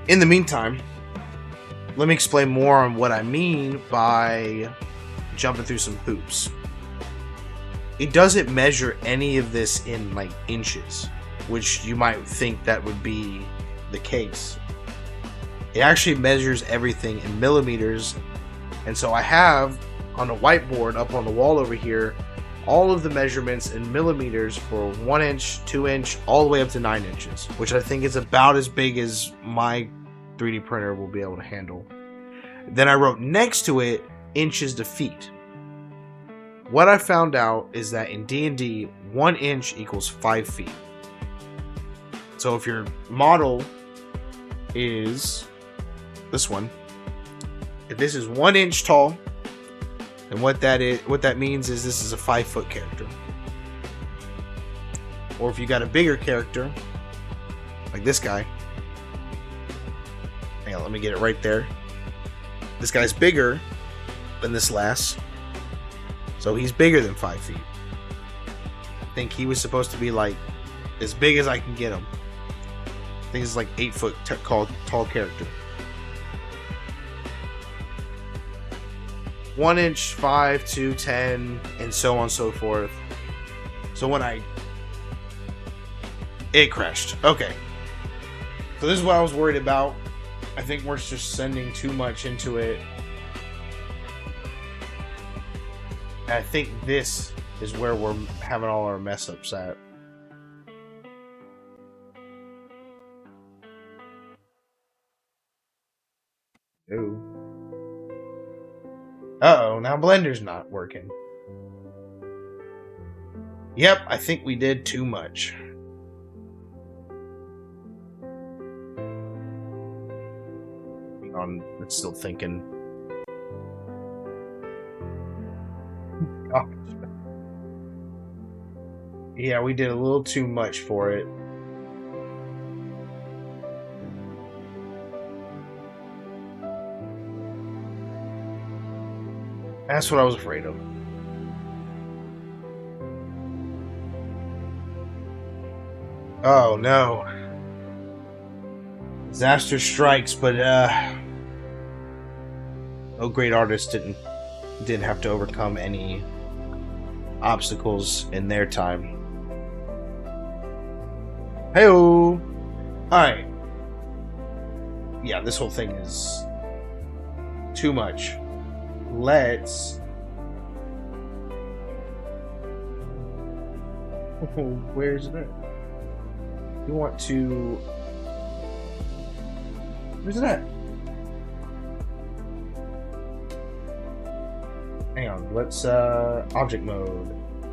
In the meantime, let me explain more on what I mean by jumping through some hoops. It doesn't measure any of this in like inches, which you might think that would be the case. It actually measures everything in millimeters, and so I have on a whiteboard up on the wall over here all of the measurements in millimeters for 1 inch, 2 inch, all the way up to 9 inches, which I think is about as big as my 3D printer will be able to handle. Then I wrote next to it inches to feet. What I found out is that in D&D, 1 inch equals 5 feet. So if your model is this one, if this is 1 inch tall, then what that means is this is a 5-foot character. Or if you got a bigger character, like this guy, hang on, let me get it right there. This guy's bigger than this last, so he's bigger than 5 feet. I think he was supposed to be like as big as I can get him. I think it's like 8-foot tall character. 1 inch, 5 to 10, and so on and so forth. So when it crashed. Okay. So this is what I was worried about. I think we're just sending too much into it. And I think this is where we're having all our mess ups at. Ooh. Uh-oh, now Blender's not working. Yep, I think we did too much. Hang on, it's still thinking. Gosh. Yeah, we did a little too much for it. That's what I was afraid of. Oh no. Disaster strikes, but no great artist didn't have to overcome any obstacles in their time. Hey-o! Alright. Yeah, this whole thing is too much. Let's... Where's it at? We want to... Where's it at? Hang on, let's object mode,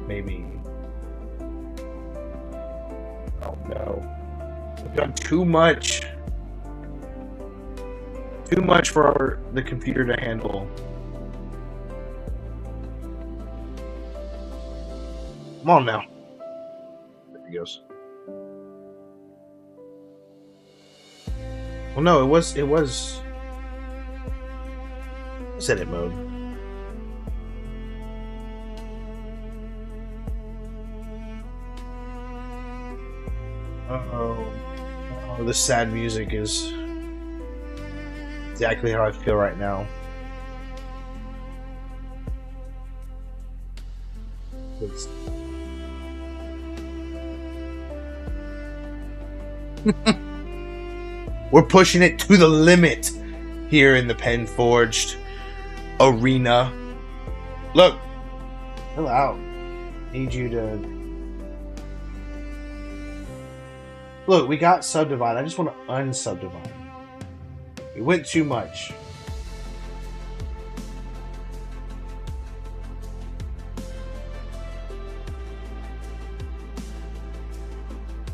maybe. Oh no. We've done too much. Too much for the computer to handle. Come on now. There he goes. Well, no, it was. Set it mode. Oh, this sad music is exactly how I feel right now. We're pushing it to the limit here in the Penforged arena. Look, chill out. Need you to look. We got subdivide. I just want to unsubdivide. It went too much.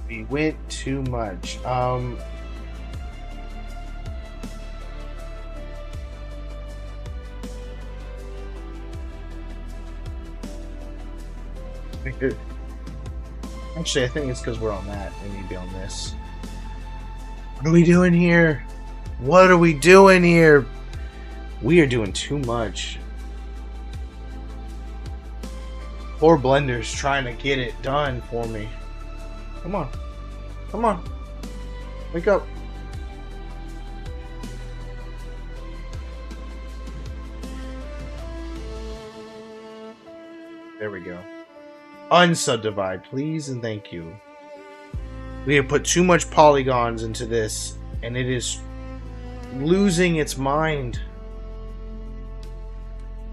We went too much. Actually, I think it's because we're on that. We need to be on this. What are we doing here? What are we doing here? We are doing too much. Poor Blender's trying to get it done for me. Come on. Come on. Wake up. There we go. Unsubdivide, please and thank you. We have put too much polygons into this, and it is losing its mind.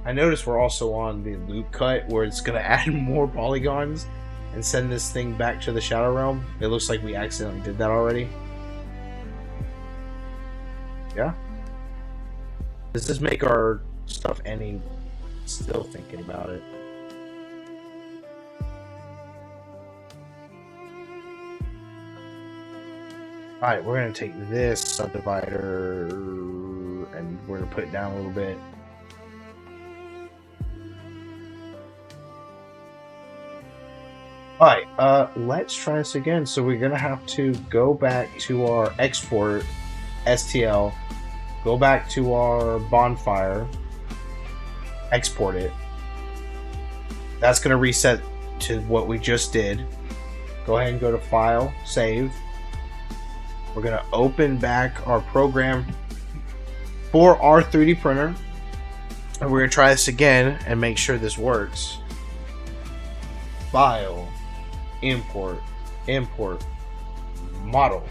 I notice we're also on the loop cut, where it's going to add more polygons and send this thing back to the Shadow Realm. It looks like we accidentally did that already. Yeah? Does this make our stuff any... Still thinking about it. Alright, we're going to take this subdivider and we're going to put it down a little bit. Alright, let's try this again. So we're going to have to go back to our export STL, go back to our bonfire, export it. That's going to reset to what we just did. Go ahead and go to File, Save. We're going to open back our program for our 3D printer. And we're going to try this again and make sure this works. File, Import, Import, Model,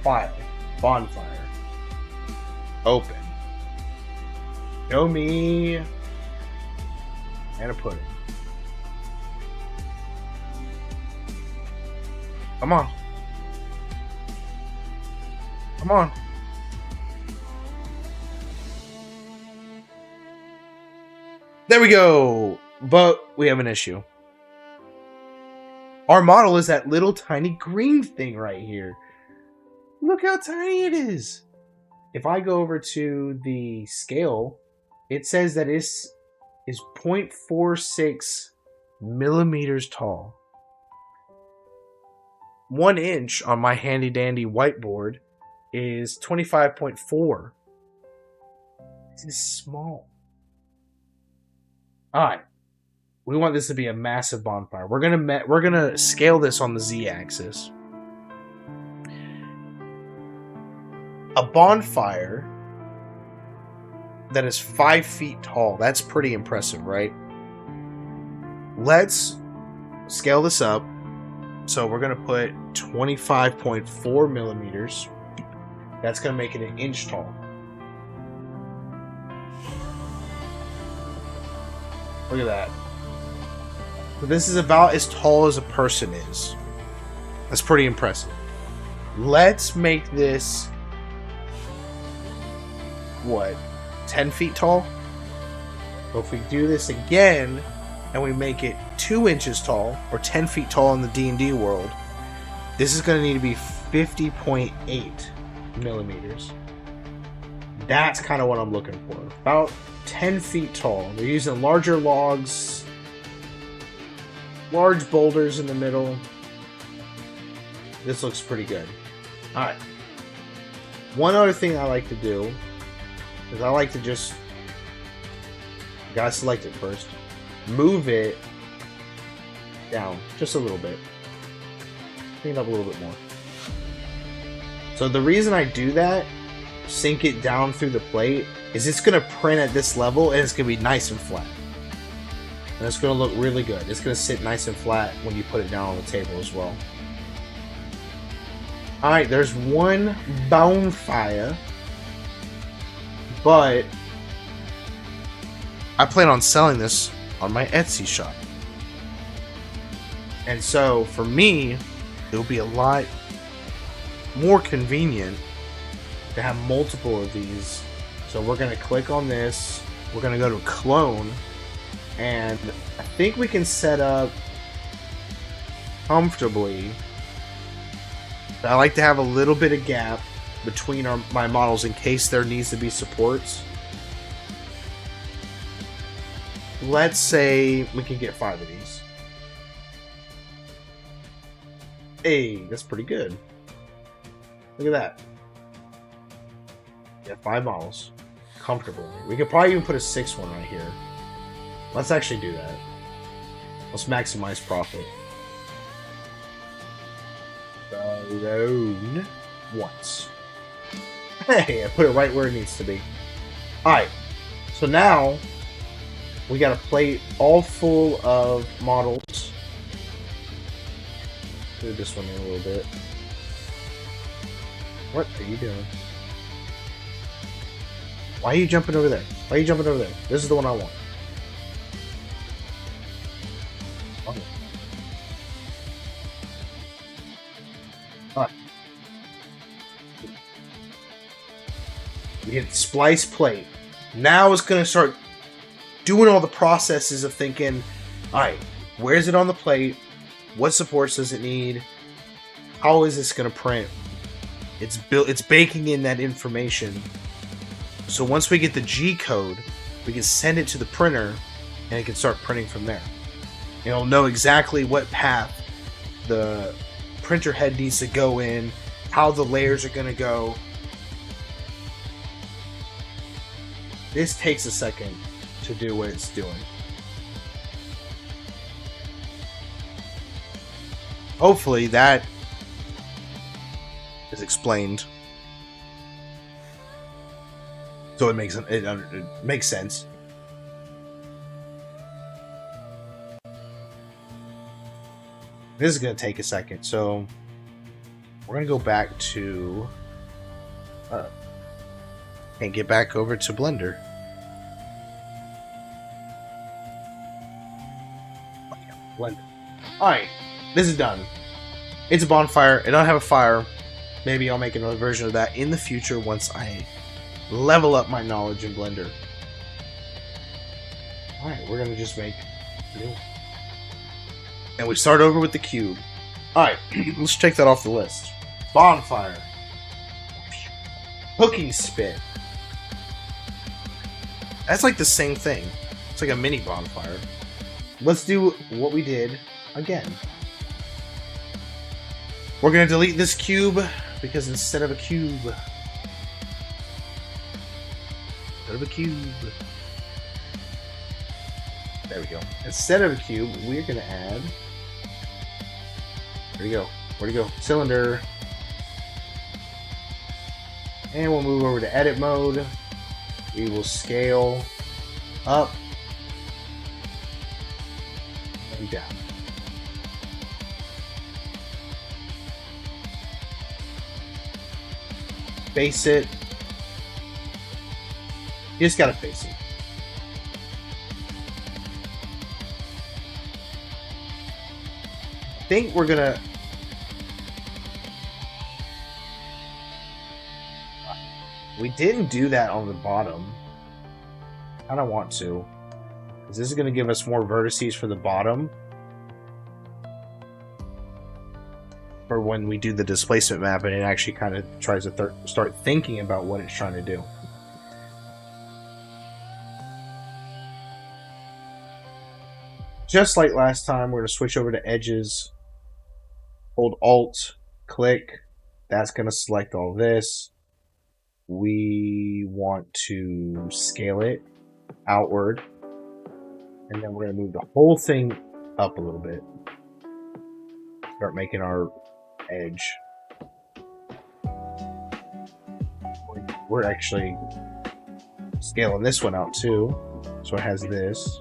File, Bonfire, Open. Show me, and a pudding. Come on. Come on. There we go. But we have an issue. Our model is that little tiny green thing right here. Look how tiny it is. If I go over to the scale, it says that it is 0.46 millimeters tall. 1 inch on my handy dandy whiteboard is 25.4. This is small. Alright. We want this to be a massive bonfire. We're gonna scale this on the Z-axis. A bonfire that is 5 feet tall. That's pretty impressive, right? Let's scale this up. So we're gonna put 25.4 millimeters. That's going to make it 1 inch tall. Look at that. So this is about as tall as a person is. That's pretty impressive. Let's make this, what, 10 feet tall? So if we do this again, and we make it 2 inches tall, or 10 feet tall in the D&D world, this is going to need to be 50.8 millimeters. That's kind of what I'm looking for. About 10 feet tall. They're using larger logs, large boulders in the middle. This looks pretty good. Alright. One other thing I like to do is I like to just You gotta select it first. Move it down just a little bit. Clean it up a little bit more. So the reason I do that, sink it down through the plate, is it's gonna print at this level and it's gonna be nice and flat. And it's gonna look really good. It's gonna sit nice and flat when you put it down on the table as well. Alright, there's one bonfire, but I plan on selling this on my Etsy shop. And so, for me, it'll be a lot more convenient to have multiple of these. So we're going to click on this. We're going to go to clone. And I think we can set up comfortably. I like to have a little bit of gap between my models in case there needs to be supports. Let's say we can get 5 of these. Hey, that's pretty good. Look at that. Yeah, 5 models. Comfortably. We could probably even put a 6th one right here. Let's actually do that. Let's maximize profit. Alone once. Hey, I put it right where it needs to be. Alright. So now we got a plate all full of models. Move this one in a little bit. What are you doing? Why are you jumping over there? Why are you jumping over there? This is the one I want. Okay. Alright. We hit splice plate. Now it's going to start doing all the processes of thinking, alright, where's it on the plate? What supports does it need? How is this going to print? It's baking in that information. So once we get the G code, we can send it to the printer and it can start printing from there. It'll know exactly what path the printer head needs to go in, how the layers are going to go. This takes a second to do what it's doing. Hopefully that is explained, so it makes sense. This is going to take a second, so we're going to go back to and get back over to Blender. Blender. Alright, this is done. It's a bonfire. It don't have a fire. Maybe I'll make another version of that in the future once I level up my knowledge in Blender. Alright, we're going to just make new. And we start over with the cube. Alright, let's take that off the list. Bonfire. Cooking spit. That's like the same thing. It's like a mini bonfire. Let's do what we did again. We're going to delete this cube because instead of a cube... There we go. Instead of a cube, we're going to add... There we go. Where'd it go? Cylinder. And we'll move over to edit mode. We will scale up and down. Face it. You just gotta face it. I think we're gonna... We didn't do that on the bottom. I kind of want to. Because this is going to give us more vertices for the bottom. For when we do the displacement map and it actually kind of tries to start thinking about what it's trying to do. Just like last time, we're going to switch over to edges. Hold Alt, click. That's going to select all this. We want to scale it outward. And then we're going to move the whole thing up a little bit. Start making our edge. We're actually scaling this one out too. So it has this.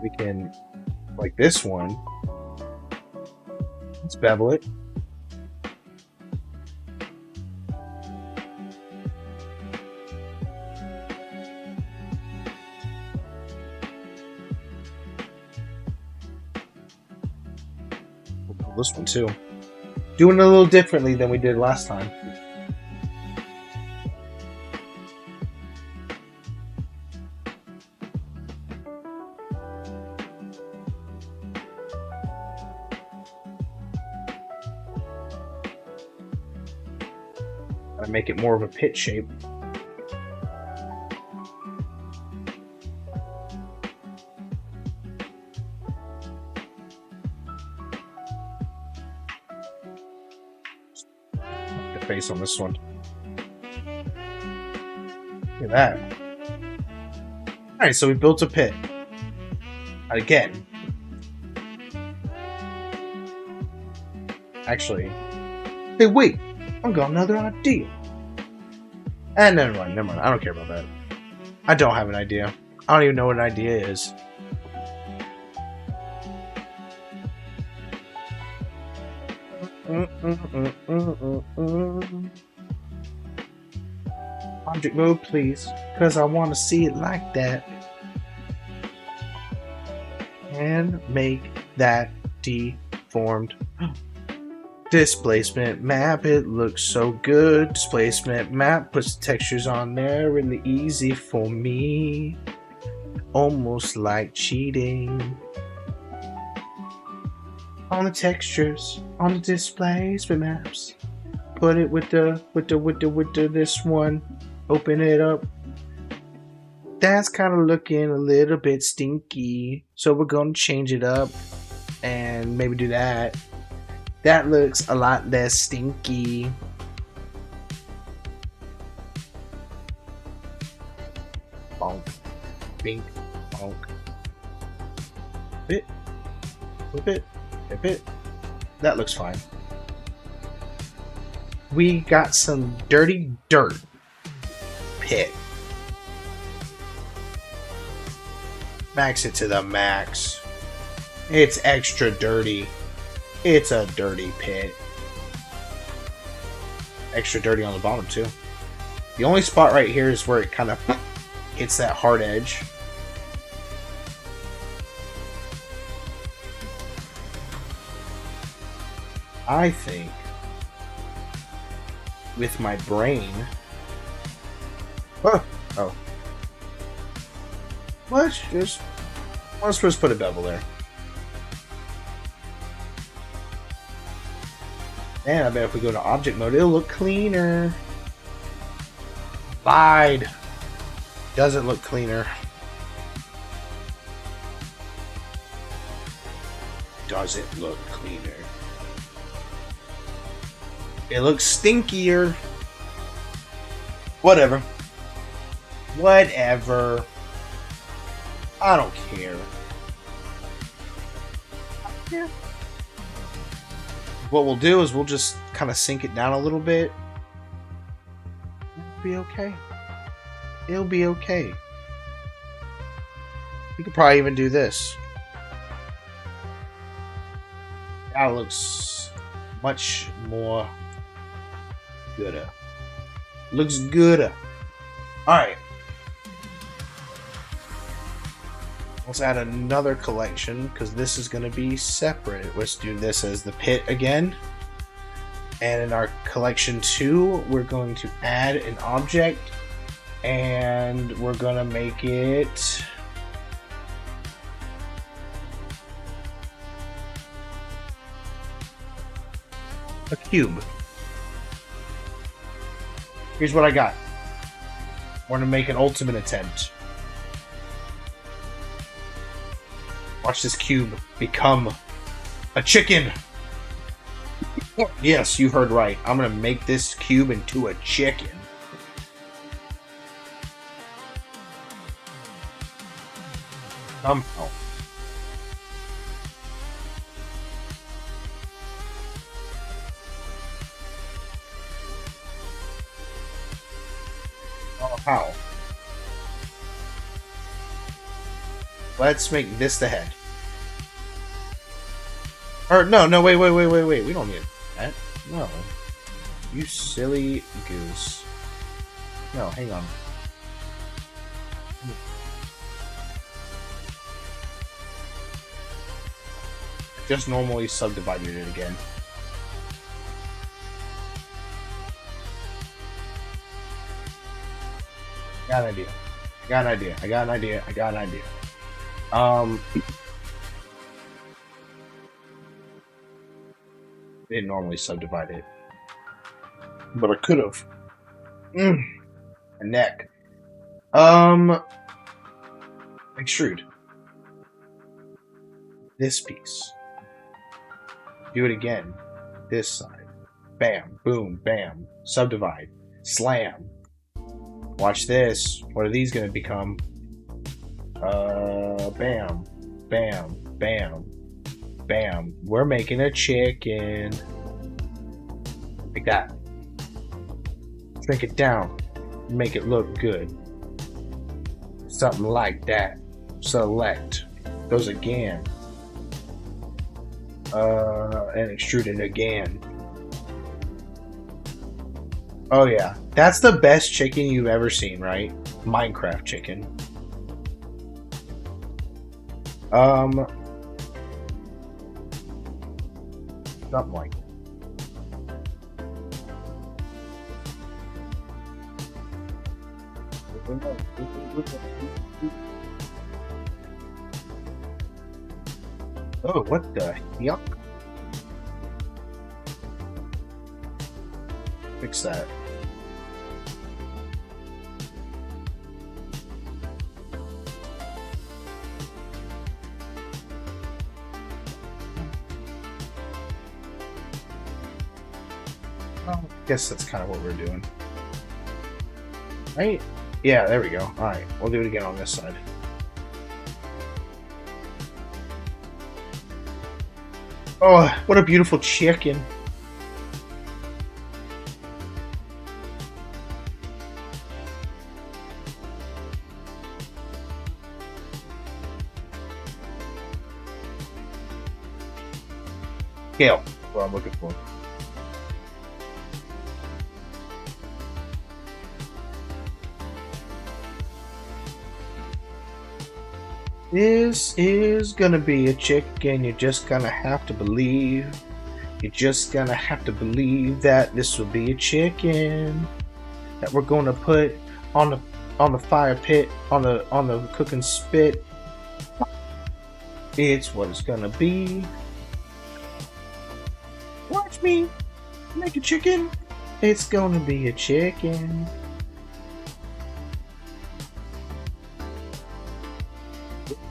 We can, like this one, let's bevel it. We'll pull this one too. Doing it a little differently than we did last time. Make it more of a pit shape. The face on this one. Look at that. Alright, so we built a pit. Again. Actually. Hey, wait! I've got another idea. And never mind. I don't care about that. I don't have an idea. I don't even know what an idea is. Object mode, please. Because I want to see it like that. And make that deformed. Displacement map, it looks so good. Displacement map puts textures on there really easy for me. Almost like cheating. On the textures, on the displacement maps. Put it with this one. Open it up. That's kind of looking a little bit stinky. So we're going to change it up and maybe do that. That looks a lot less stinky. Bonk. Bink. Bonk. Bit. Flip it. Flip it. That looks fine. We got some dirty dirt. Pit. Max it to the max. It's extra dirty. It's a dirty pit. Extra dirty on the bottom too. The only spot right here is where it kind of hits that hard edge. I think with my brain. Oh. Let's just put a bevel there. Man, I bet if we go to object mode, it'll look cleaner. Lied. Doesn't look cleaner. Doesn't look cleaner. It looks stinkier. Whatever. Whatever. I don't care. Yeah. What we'll do is we'll just kind of sink it down a little bit. It'll be okay. It'll be okay. We could probably even do this. That looks much more gooder. Looks gooder. Alright. Let's add another collection because this is going to be separate. Let's do this as the pit again. And in our collection 2, we're going to add an object and we're going to make it a cube. Here's what I got. We're going to make an ultimate attempt. Watch this cube become a chicken. Yes, you heard right. I'm gonna make this cube into a chicken. Somehow. Oh, how? Let's make this the head. Or no, wait. We don't need that. No. You silly goose. No, hang on. Just normally subdivided it again. I got an idea. Didn't normally subdivide it. But I could have. A neck. Extrude. This piece. Do it again. This side. Bam, boom, bam. Subdivide. Slam. Watch this. What are these gonna become? Bam. Bam. Bam. Bam. We're making a chicken. Like that. Shrink it down. Make it look good. Something like that. Select. Goes again. And extrude it again. Oh yeah. That's the best chicken you've ever seen, right? Minecraft chicken. Something like that. Oh, what the yuck? Fix that. Well, I guess that's kind of what we're doing. Right? Yeah, there we go. Alright, we'll do it again on this side. Oh, what a beautiful chicken. Scale, what I'm looking for. This is gonna be a chicken. You're just gonna have to believe. You're just gonna have to believe that this will be a chicken that we're gonna put on the fire pit, on the cooking spit. It's what it's gonna be. Watch me make a chicken. It's gonna be a chicken.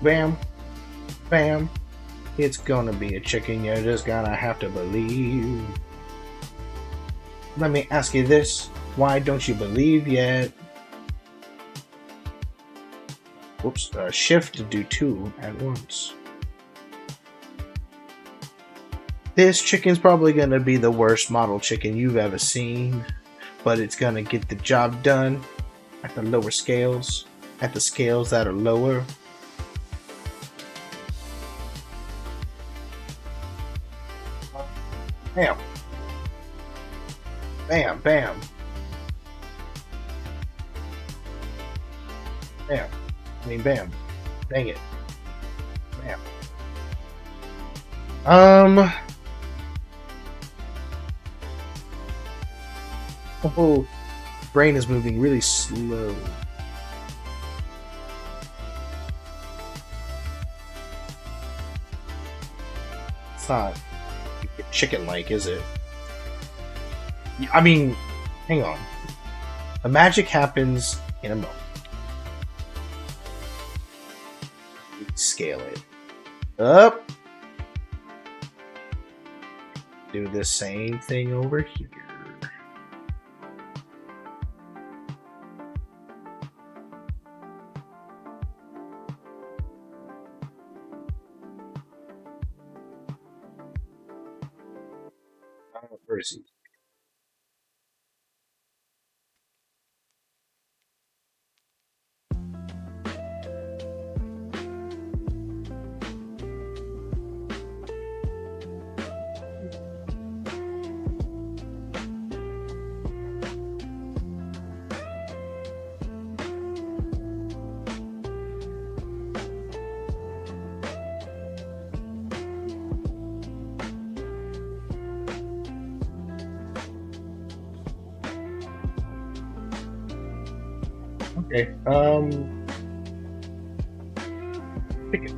Bam, bam. It's gonna be a chicken. You're just gonna have to believe. Let me ask you this. Why don't you believe yet? Whoops. Shift to do two at once. This chicken's probably gonna be the worst model chicken you've ever seen, but it's gonna get the job done at the lower scales, at the scales that are lower. Bam. Bam, bam. Bam. I mean, bam. Dang it. Bam. Oh, brain is moving really slow. It's not chicken-like, is it? I mean, hang on. The magic happens in a moment. Scale it up. Do the same thing over here. Versus. Okay. Pick it.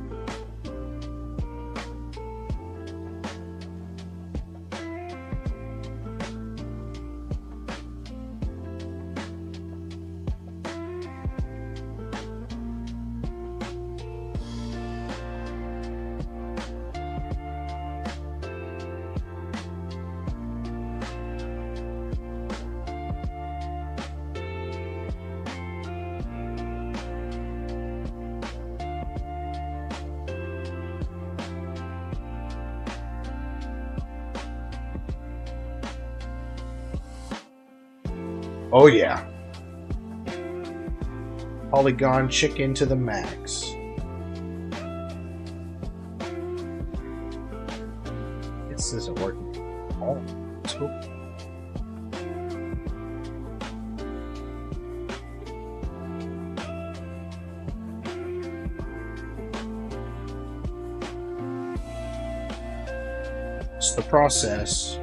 Oh yeah. Polygon chicken to the max. This isn't working. Oh, let's go. It's the process.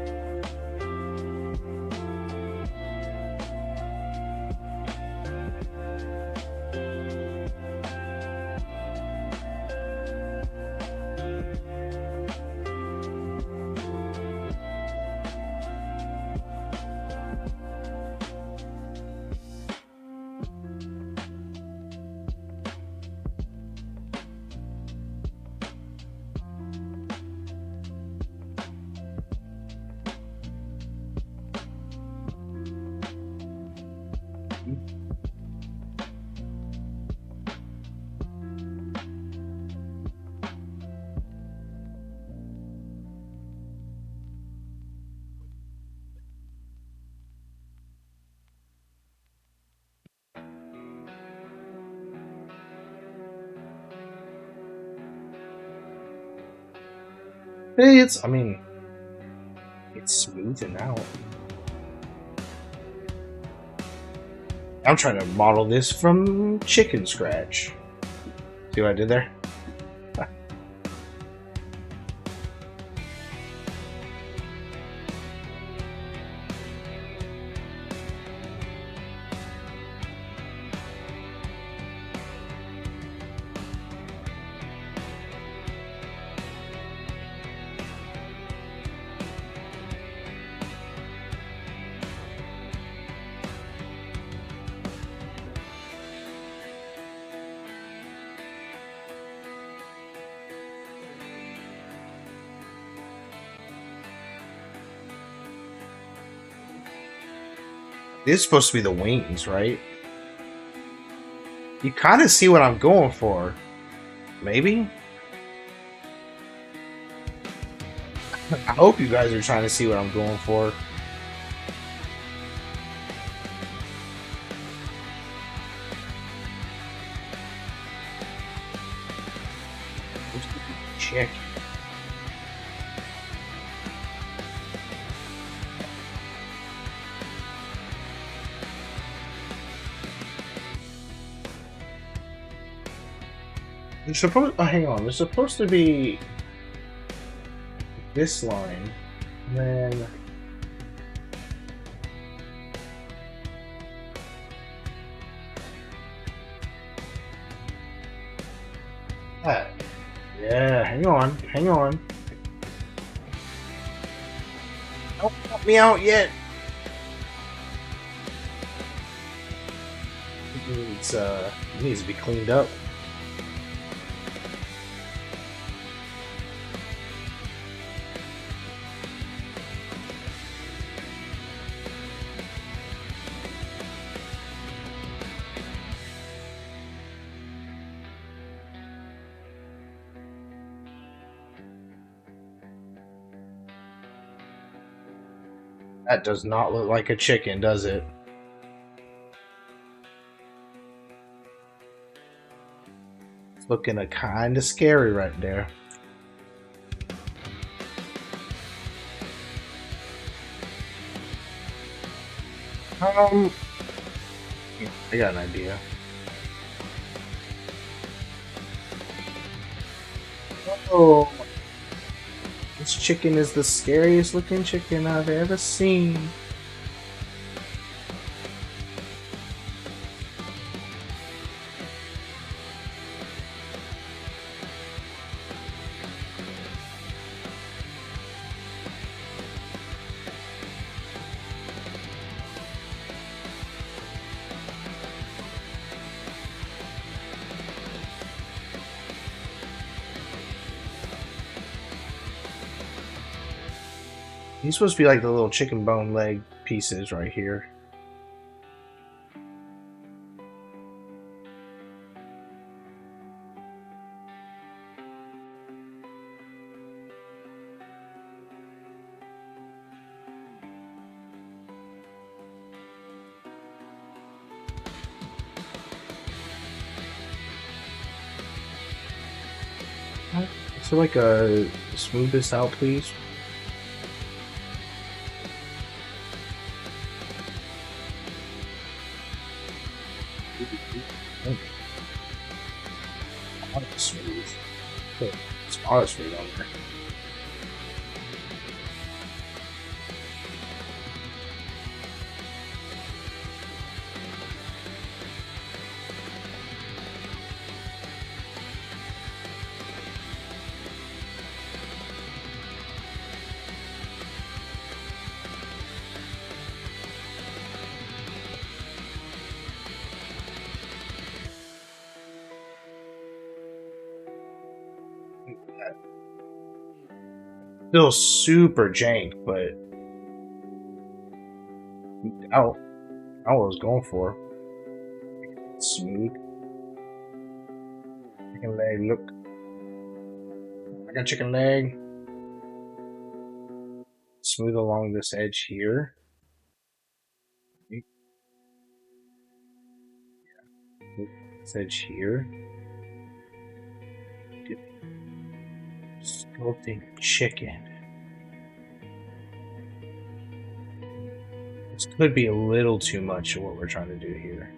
I mean, it's smoothing out. I'm trying to model this from chicken scratch. See what I did there? This is supposed to be the wings, right? You kind of see what I'm going for. Maybe? I hope you guys are trying to see what I'm going for. Check. They're supposed. Oh, hang on. There's supposed to be this line, and then that. Yeah. Hang on. Hang on. Don't help me out yet. It needs to be cleaned up. That does not look like a chicken, does it? It's looking a kind of scary right there. I got an idea. Oh, this chicken is the scariest looking chicken I've ever seen. He's supposed to be like the little chicken bone leg pieces right here. So like a smooth this out, please. Smooth. It's honestly on there. Still super jank, but out. I was going for smooth. Chicken leg, look. I got chicken leg. Smooth along this edge here. This edge here. Sculpting chicken. This could be a little too much of what we're trying to do here.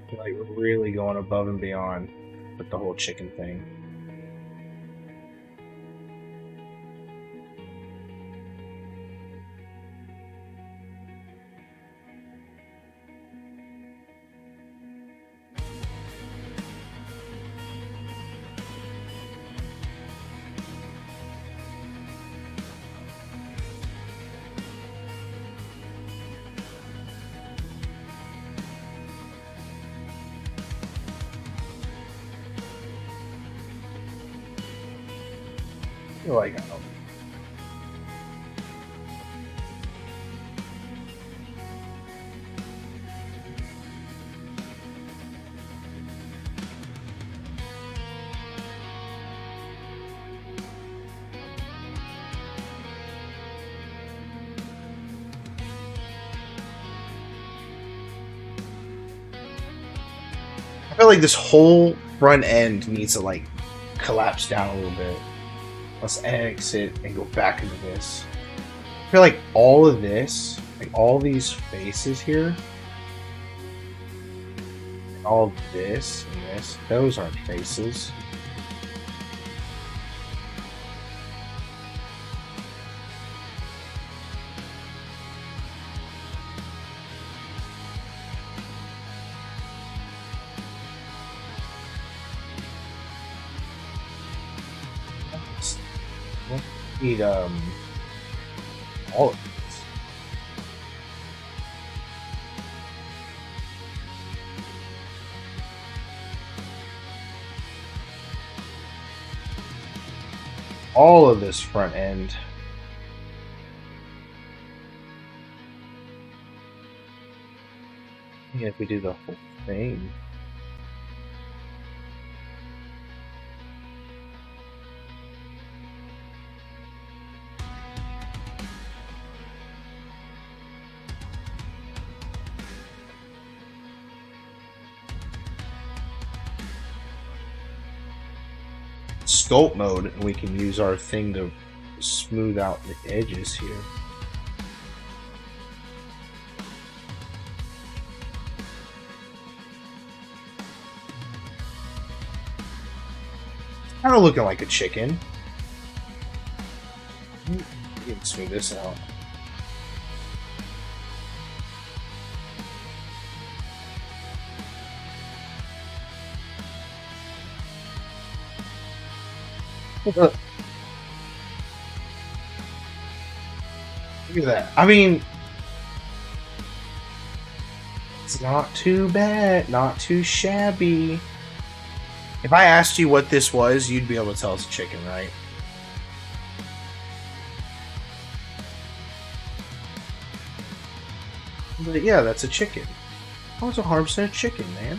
I feel like we're really going above and beyond with the whole chicken thing. I feel like I don't. I feel like this whole front end needs to like collapse down a little bit. Let's exit and go back into this. I feel like all of this, like all these faces here, all this and this, those aren't faces. Need all of this. All of this front end. Yeah, if we do the whole thing. sculpt mode, and we can use our thing to smooth out the edges here. Kind of looking like a chicken. We can smooth this out. Look at that. I mean, it's not too bad, not too shabby. If I asked you what this was, you'd be able to tell it's a chicken, right? But yeah, that's a chicken. How is 100% a chicken, man?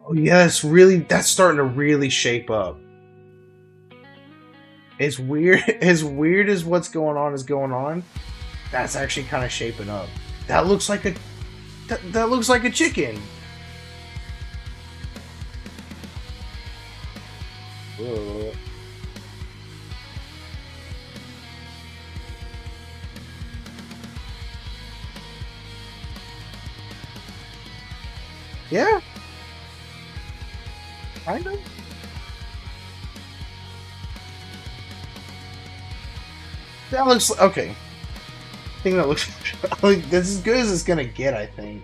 Oh yes, really, that's starting to really shape up. As weird as what's going on is going on, that's actually kind of shaping up. That looks like a that looks like a chicken. Ugh. Yeah. Kind of. That looks okay. I think that looks like that's as good as it's gonna get. I think.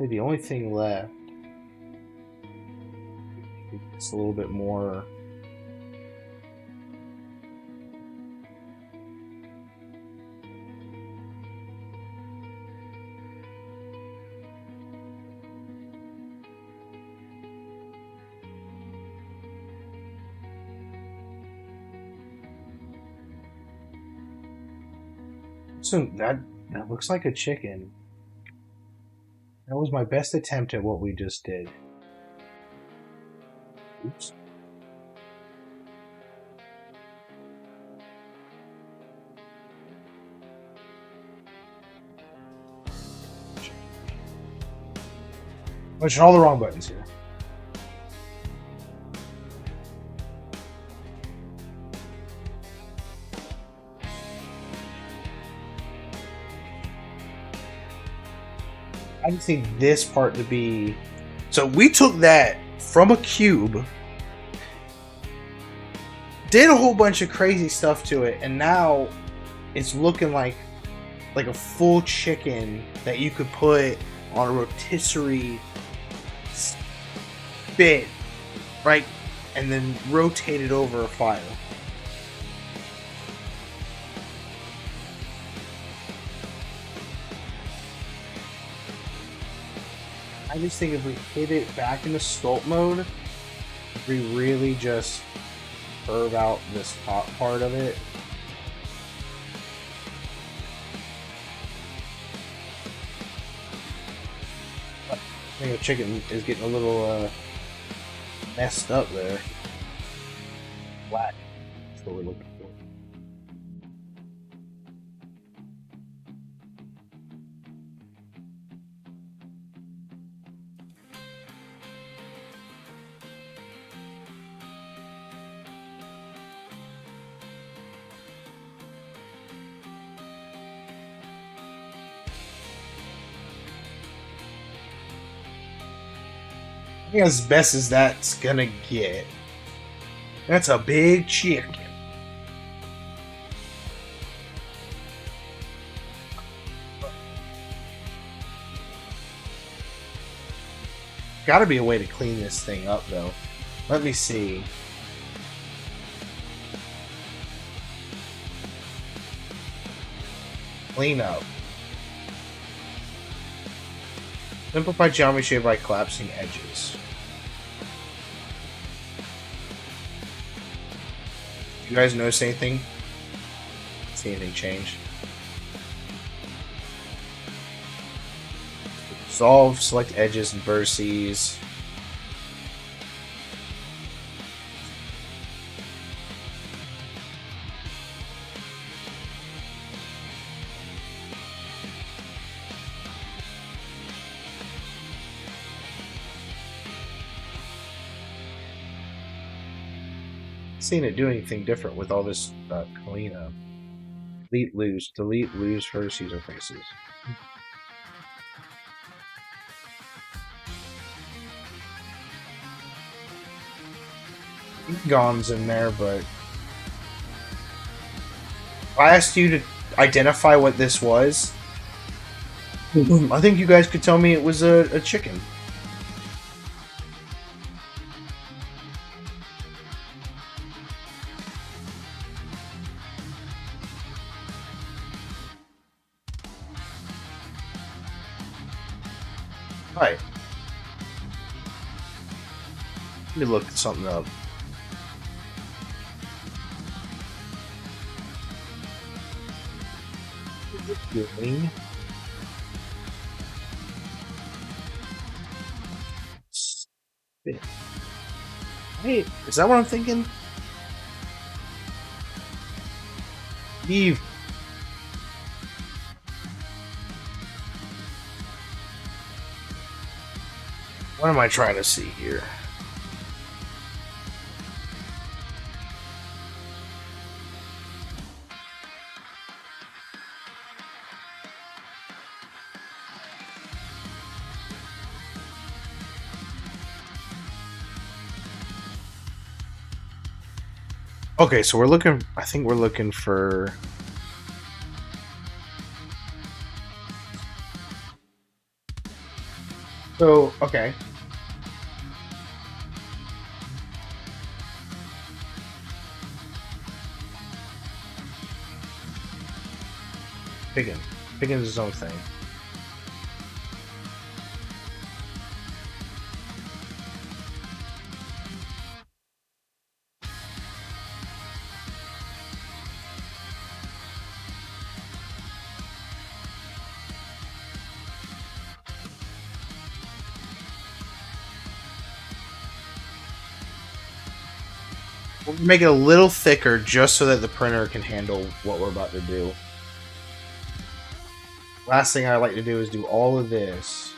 The only thing left is a little bit more. So that looks like a chicken. That was my best attempt at what we just did. Oops. Pushing all the wrong buttons here. I just need this part to be... So we took that from a cube, did a whole bunch of crazy stuff to it, and now it's looking like a full chicken that you could put on a rotisserie spit, right? And then rotate it over a fire. I just think if we hit it back into sculpt mode, we really just curve out this top part of it. I think the chicken is getting a little messed up there. Flat. That's what we're looking for. I think as best as that's gonna get. That's a big chicken. Gotta be a way to clean this thing up though. Let me see. Clean up. Simplify geometry by collapsing edges. You guys notice anything? See anything change? Solve, select edges and vertices. Seen it do anything different with all this cleanup. Delete, lose vertices or faces. Gon's in there, but if I asked you to identify what this was, I think you guys could tell me it was a chicken. Right. Let me look something up. Doing. Wait, is that what I'm thinking? Eve. What am I trying to see here? Okay, so we're looking. I think we're looking for. So, okay. Piggin. Piggin's his own thing. We'll make it a little thicker just so that the printer can handle what we're about to do. Last thing I like to do is do all of this.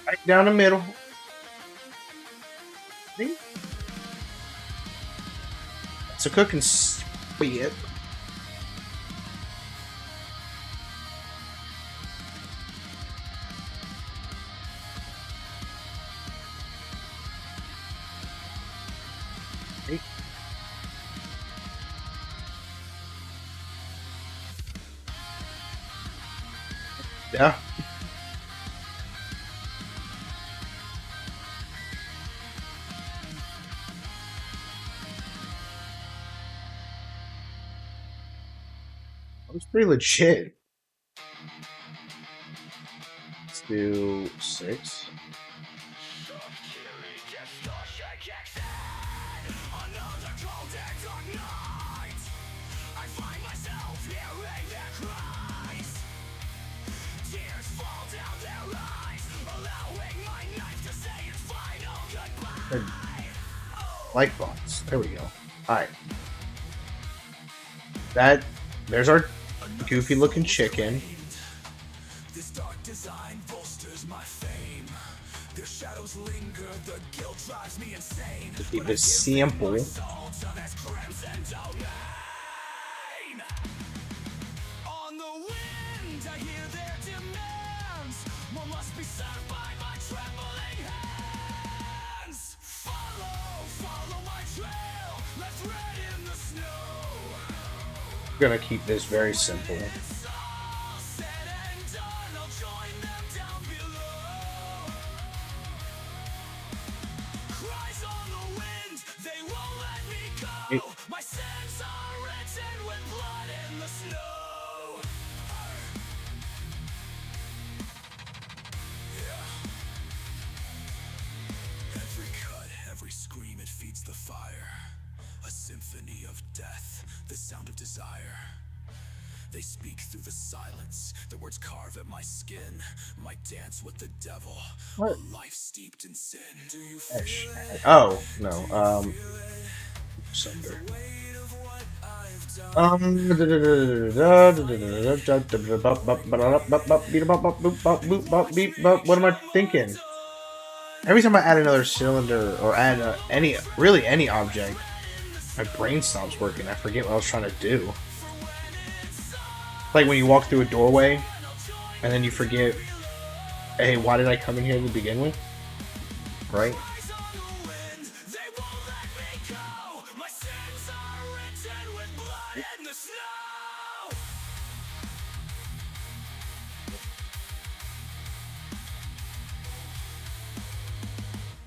Right down the middle. See? It's a cooking spit. See? Yeah. That was pretty legit. Let's do 6. Light box. There we go. Alright. There's our goofy looking chicken. This dark design bolsters my fame. Their shadows linger, the guilt drives me insane. To keep it simple. On the wind, I hear their demands. More must be served by my trembling hands. I'm gonna keep this very simple. It, My sins are written with blood in the snow. Every cut, every scream, it feeds the fire. A symphony of death, the sound of desire. They speak through the silence, their words carve at my skin. My dance with the devil, what? a life steeped in sin. Do you Ish. feel it? Oh no. Sunder. What am I thinking? Every time I add another cylinder or add any object, my brain stops working. I forget what I was trying to do. Like when you walk through a doorway and then you forget, hey, why did I come in here to begin with? Right?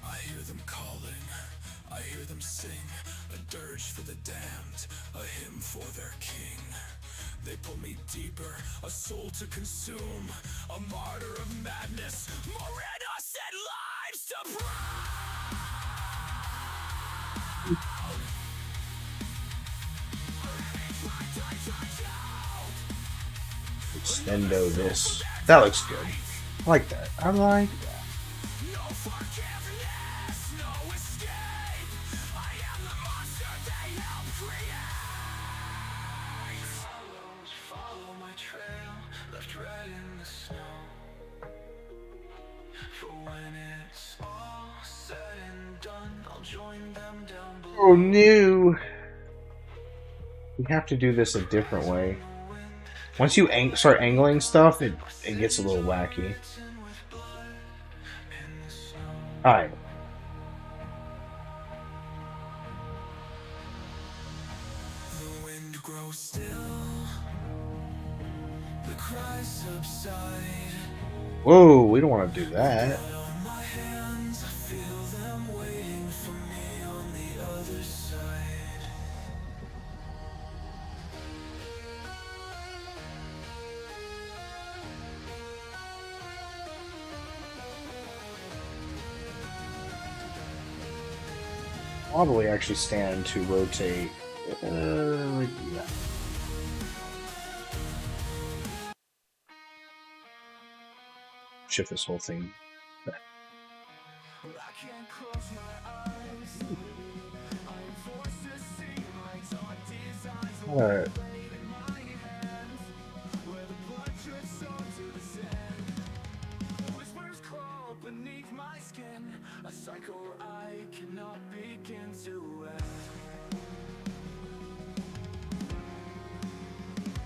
I hear them calling, I hear them sing, a dirge for the damned, a hymn for their king. They pull me deeper, a soul to consume, a martyr of madness, more innocent lives to Extendo this. That looks good. I like that. I like that. no forgiveness, no escape. I am the monster they help create. Follow my trail, left red in the snow. For when it's all said and done, I'll join them down below. Oh no! We have to do this a different way. Once you start angling stuff, it gets a little wacky. Alright. The wind grows still, the cries subside. Whoa, we don't want to do that. On my hands, I feel them waiting for me on the other side. Probably actually stand to rotate. Like that. Shift this whole thing. I can't close my eyes. I'm forced to see my dark desires. Alright. In my hands, where the blood drips onto the sand. Whispers crawl beneath my skin, a cycle I cannot begin to end.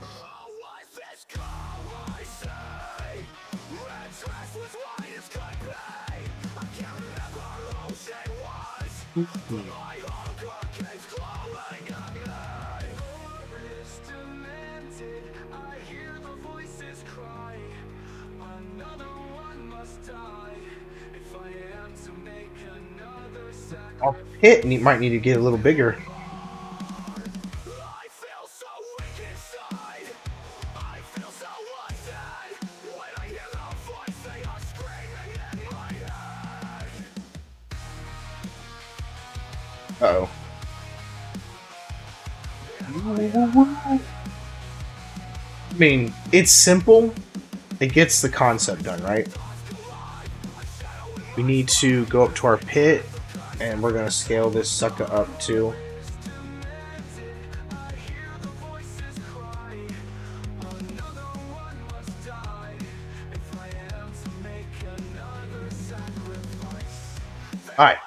Oh, life is cold, I say. Red dress with white is cut pay. I can't remember who she was. My hunger keeps glowing at me. Order is demanded, I hear the voices cry. Another one must die if I am to make another Our sacrifice. pit might need to get a little bigger. I feel so weak inside. I feel so undead. When I hear the voice, they are screaming in my head. Uh-oh. I mean, it's simple. It gets the concept done, right? We need to go up to our pit, and we're going to scale this sucker up to... Alright.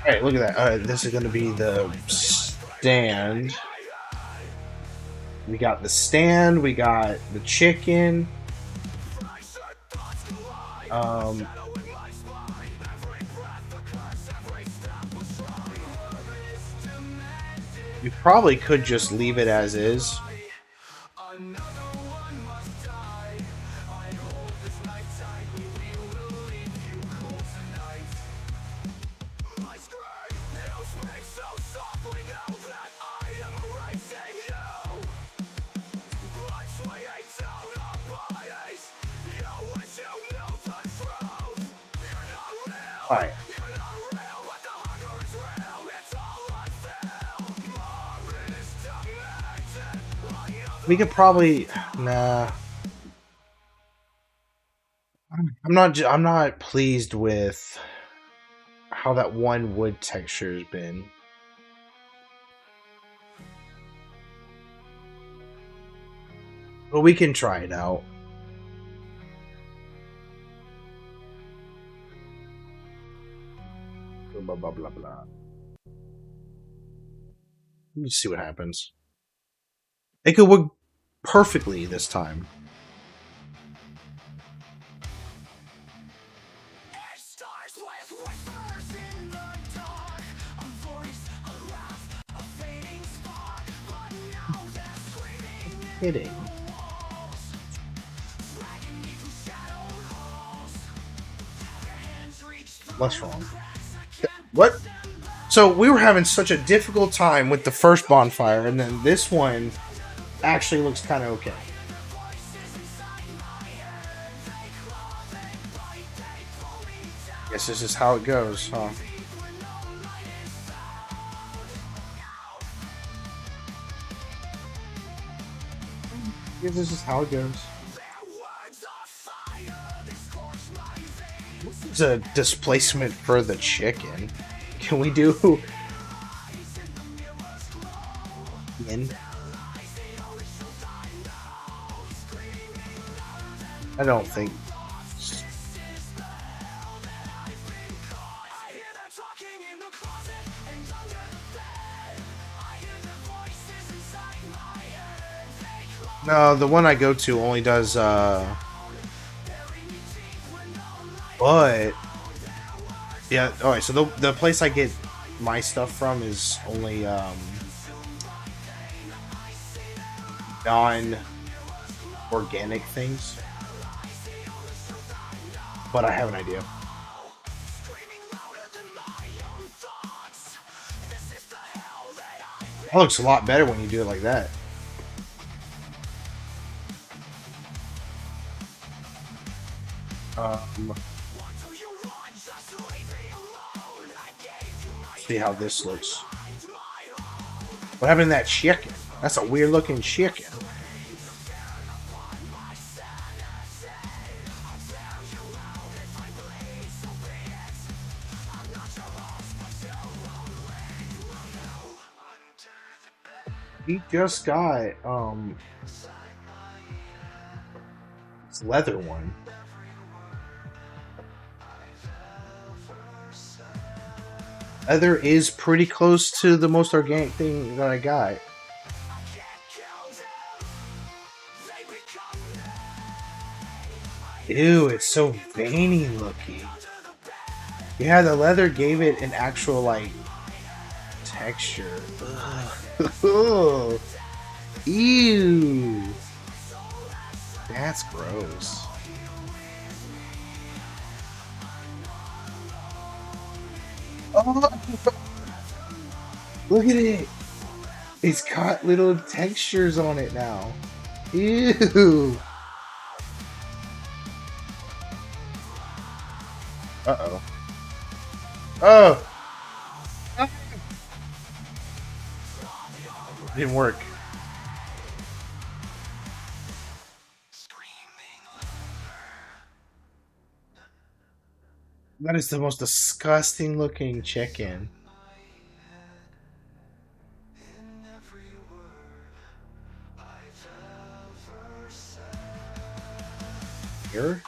Alright, look at that. This is going to be the stand. We got the stand, we got the chicken. You probably could just leave it as is. Alright. We could probably nah. I'm not pleased with how that one wood texture has been. But we can try it out. Blah blah blah blah. Let's see what happens. It could work perfectly this time. Kidding. What's wrong? What? So we were having such a difficult time with the first bonfire, and then this one actually looks kind of okay. Guess this is how it goes, huh? Guess this is how it goes. It's a displacement for the chicken. Can we do end? I don't think. No, the one I go to only does but yeah, alright, so the place I get my stuff from is only non-organic things. But I have an idea. That looks a lot better when you do it like that. See how this looks. What happened to that chicken? That's a weird looking chicken. He just got this leather one. Leather is pretty close to the most organic thing that I got. Ew, it's so veiny looking. Yeah, the leather gave it an actual, like, texture. Ugh. Ew. That's gross. Oh, look at it. It's got little textures on it now. Ew. Uh-oh. Oh. Didn't work. That is the most disgusting looking chicken. Here?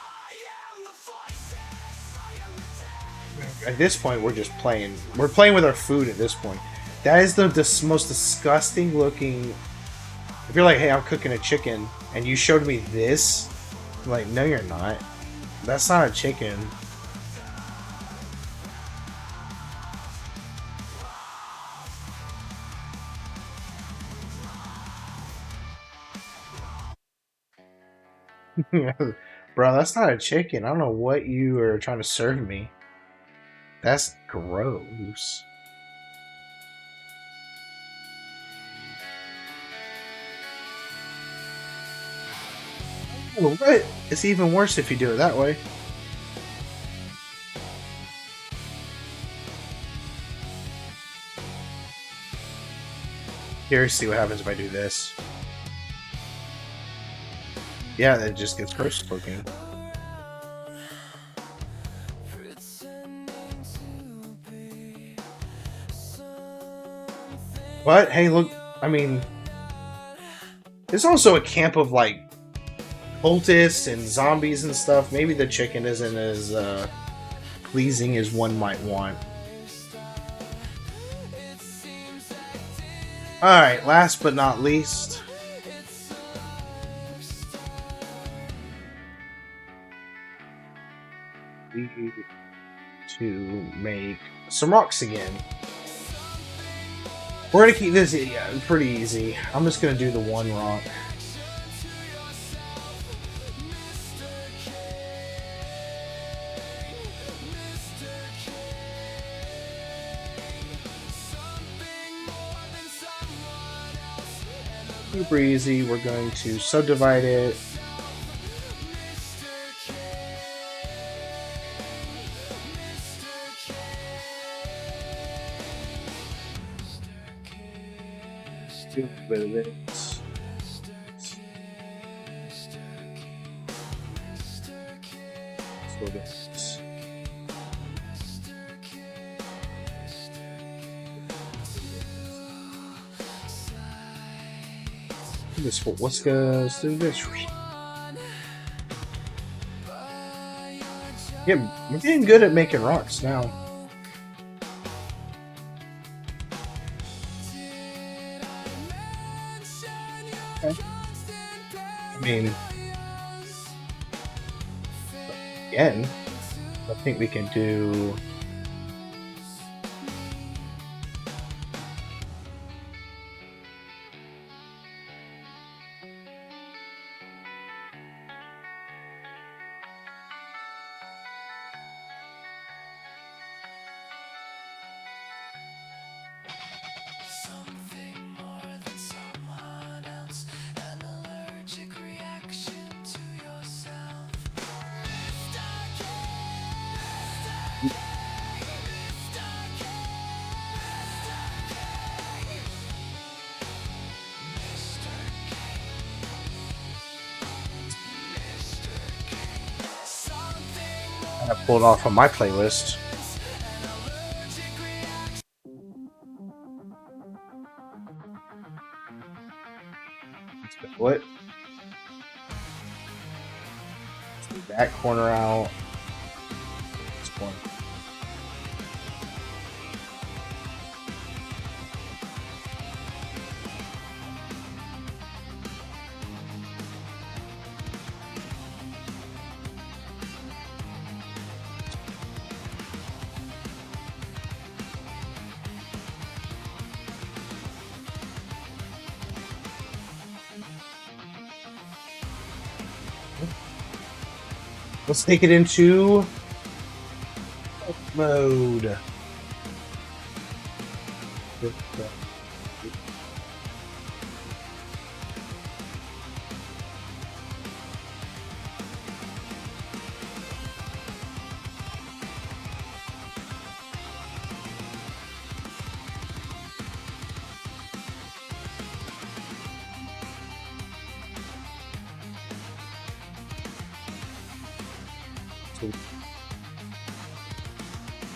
At this point, we're just playing. We're playing with our food at this point. That is the most disgusting looking. If you're like, hey, I'm cooking a chicken, and you showed me this, I'm like, no, you're not. That's not a chicken. Bro, that's not a chicken. I don't know what you are trying to serve me. That's gross. Oh, what? It's even worse if you do it that way. Curious to see what happens if I do this. Yeah, that just gets gross looking. But hey, look, I mean, there's also a camp of like cultists and zombies and stuff. Maybe the chicken isn't as pleasing as one might want. Alright, last but not least. We need to make some rocks again. We're gonna keep this pretty easy. I'm just gonna do the one rock. Super easy. We're going to subdivide it. Do a bit of this. Let's go this. Let's go. Let's do this. Yeah, we're getting good at making rocks now. Okay. I mean, again, I think we can do. I pulled off on my playlist. What? Let's move that corner out. This corner. Let's take it into mode.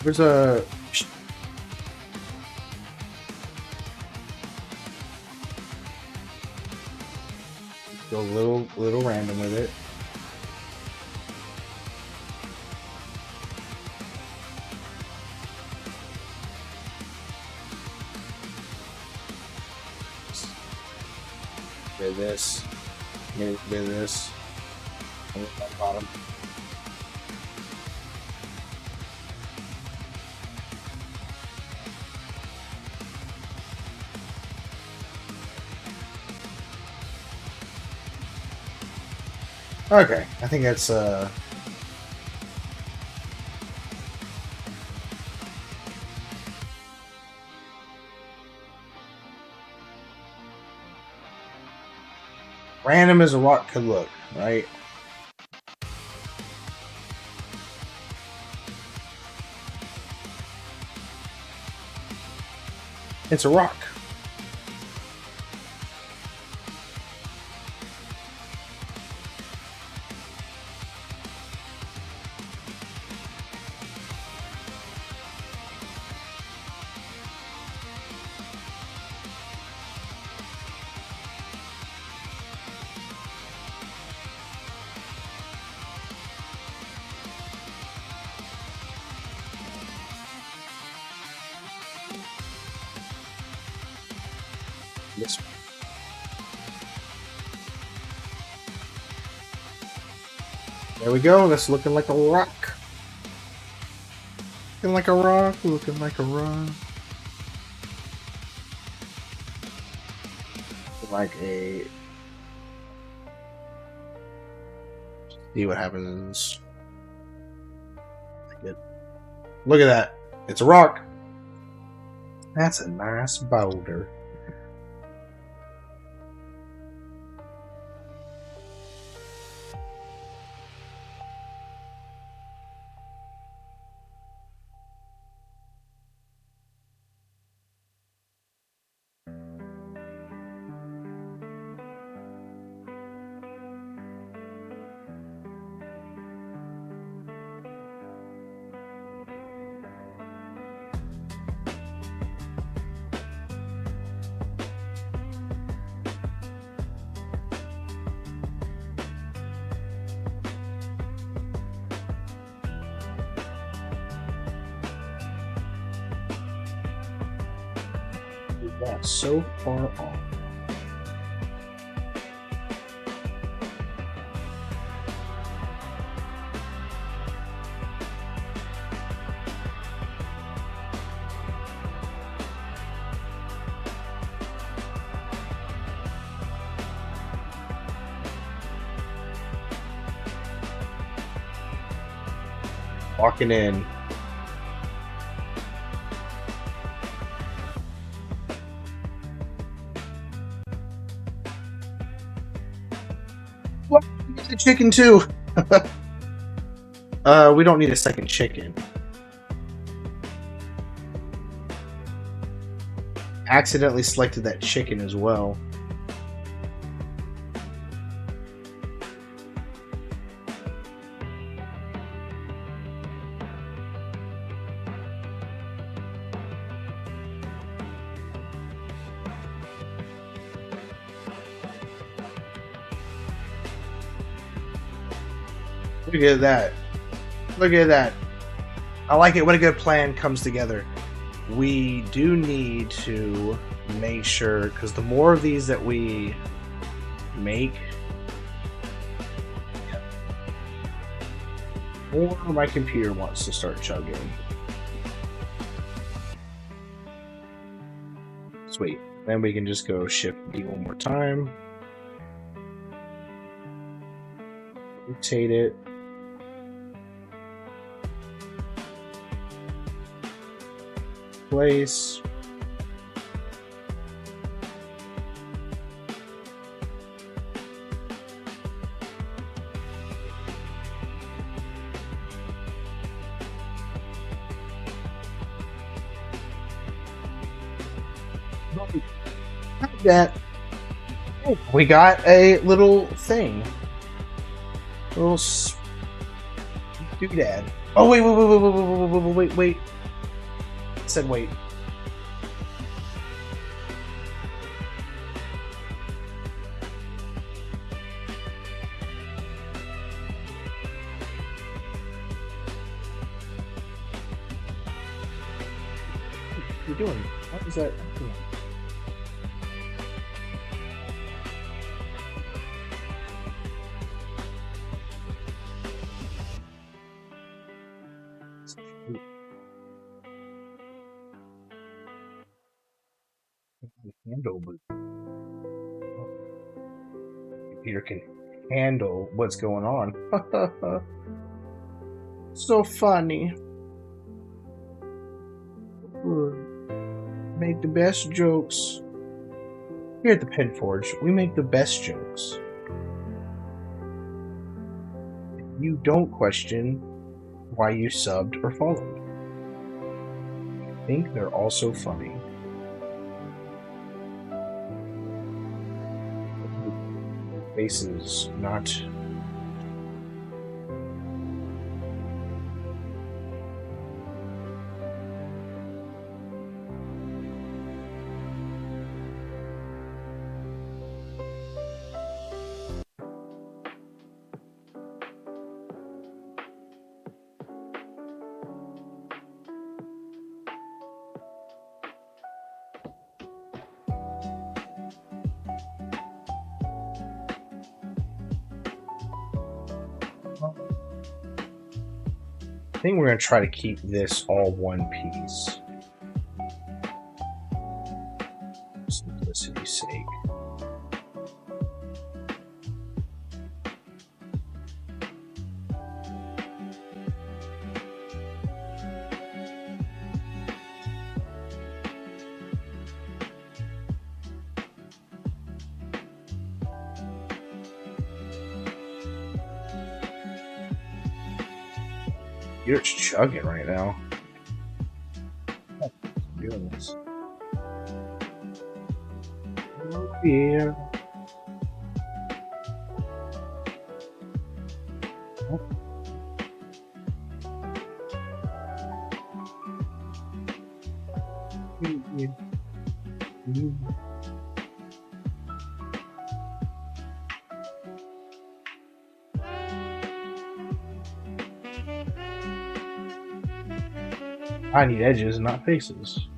There's a go a little random with it. Bit of this, maybe a bit of this, on the bottom. Okay, I think that's random as a rock could look, right? It's a rock. This one. There we go. That's looking like a rock. Looking like a rock. Looking like a rock. Like a. See what happens. Look at that. It's a rock. That's a nice boulder. That's so far off. Walking in. What? Get the chicken too. We don't need a second chicken. Accidentally selected that chicken as well. Look at that. Look at that. I like it when a good plan comes together. We do need to make sure, because the more of these that we make, the more my computer wants to start chugging. Sweet. Then we can just go Shift D one more time. Rotate it. Place. Like that. Oh, we got a little thing. Little doodad. Oh wait, wait. It said wait. What are you doing? What is that doing? Hand over. Computer can handle what's going on. So funny. Make the best jokes. Here at the Penforge, we make the best jokes. You don't question why you subbed or followed. I think they're also funny. Faces, not. I think we're going to try to keep this all one piece. Simplicity's sake. You're just chugging right now. I'm doing this. Oh dear. I need edges, not faces.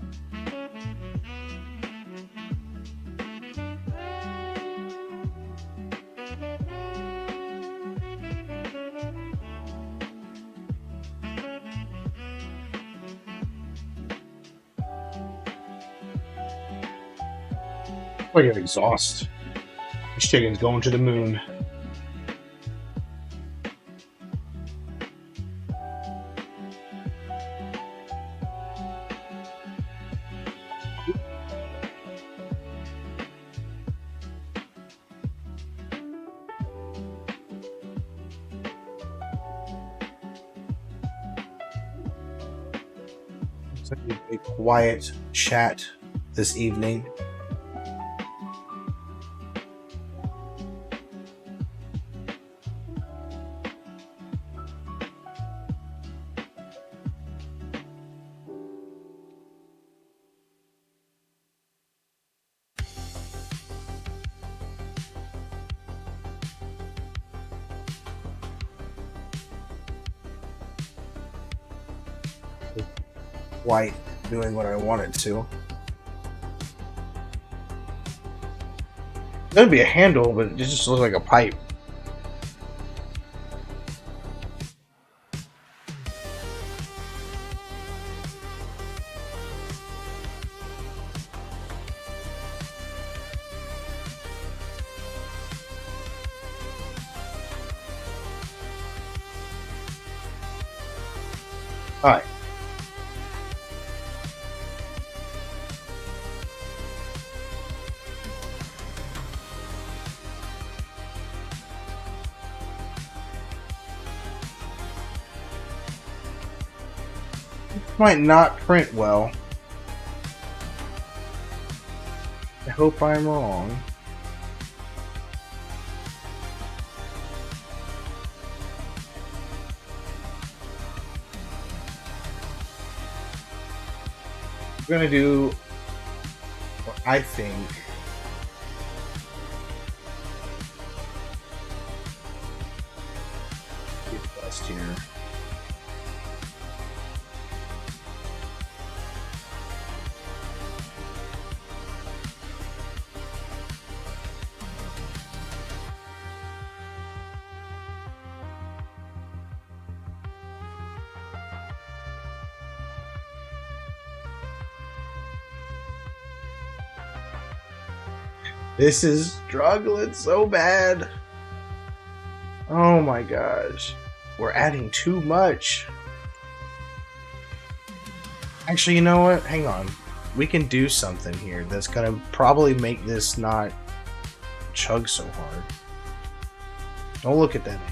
Oh, you have exhaust. This chicken's going to the moon. It's a quiet chat this evening. Quite doing what I wanted to. It's gonna be a handle, but it just looks like a pipe. Alright. Might not print well. I hope I'm wrong. We're gonna do what I think is best here. This is struggling so bad. my gosh. We're adding too much. Actually, you know what? Hang on. We can do something here that's gonna probably make this not chug so hard. Don't look at that anymore.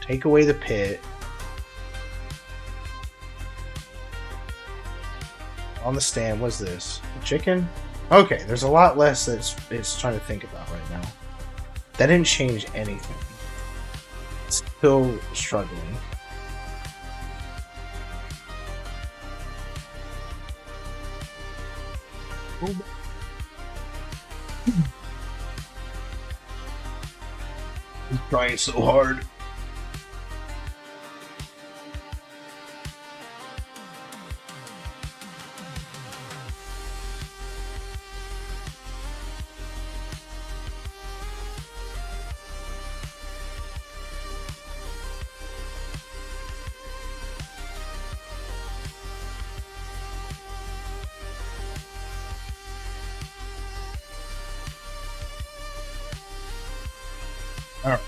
Take away the pit. On the stand, what's this? A chicken? Okay, there's a lot less that it's trying to think about right now. That didn't change anything. Still struggling. He's trying so hard. All right.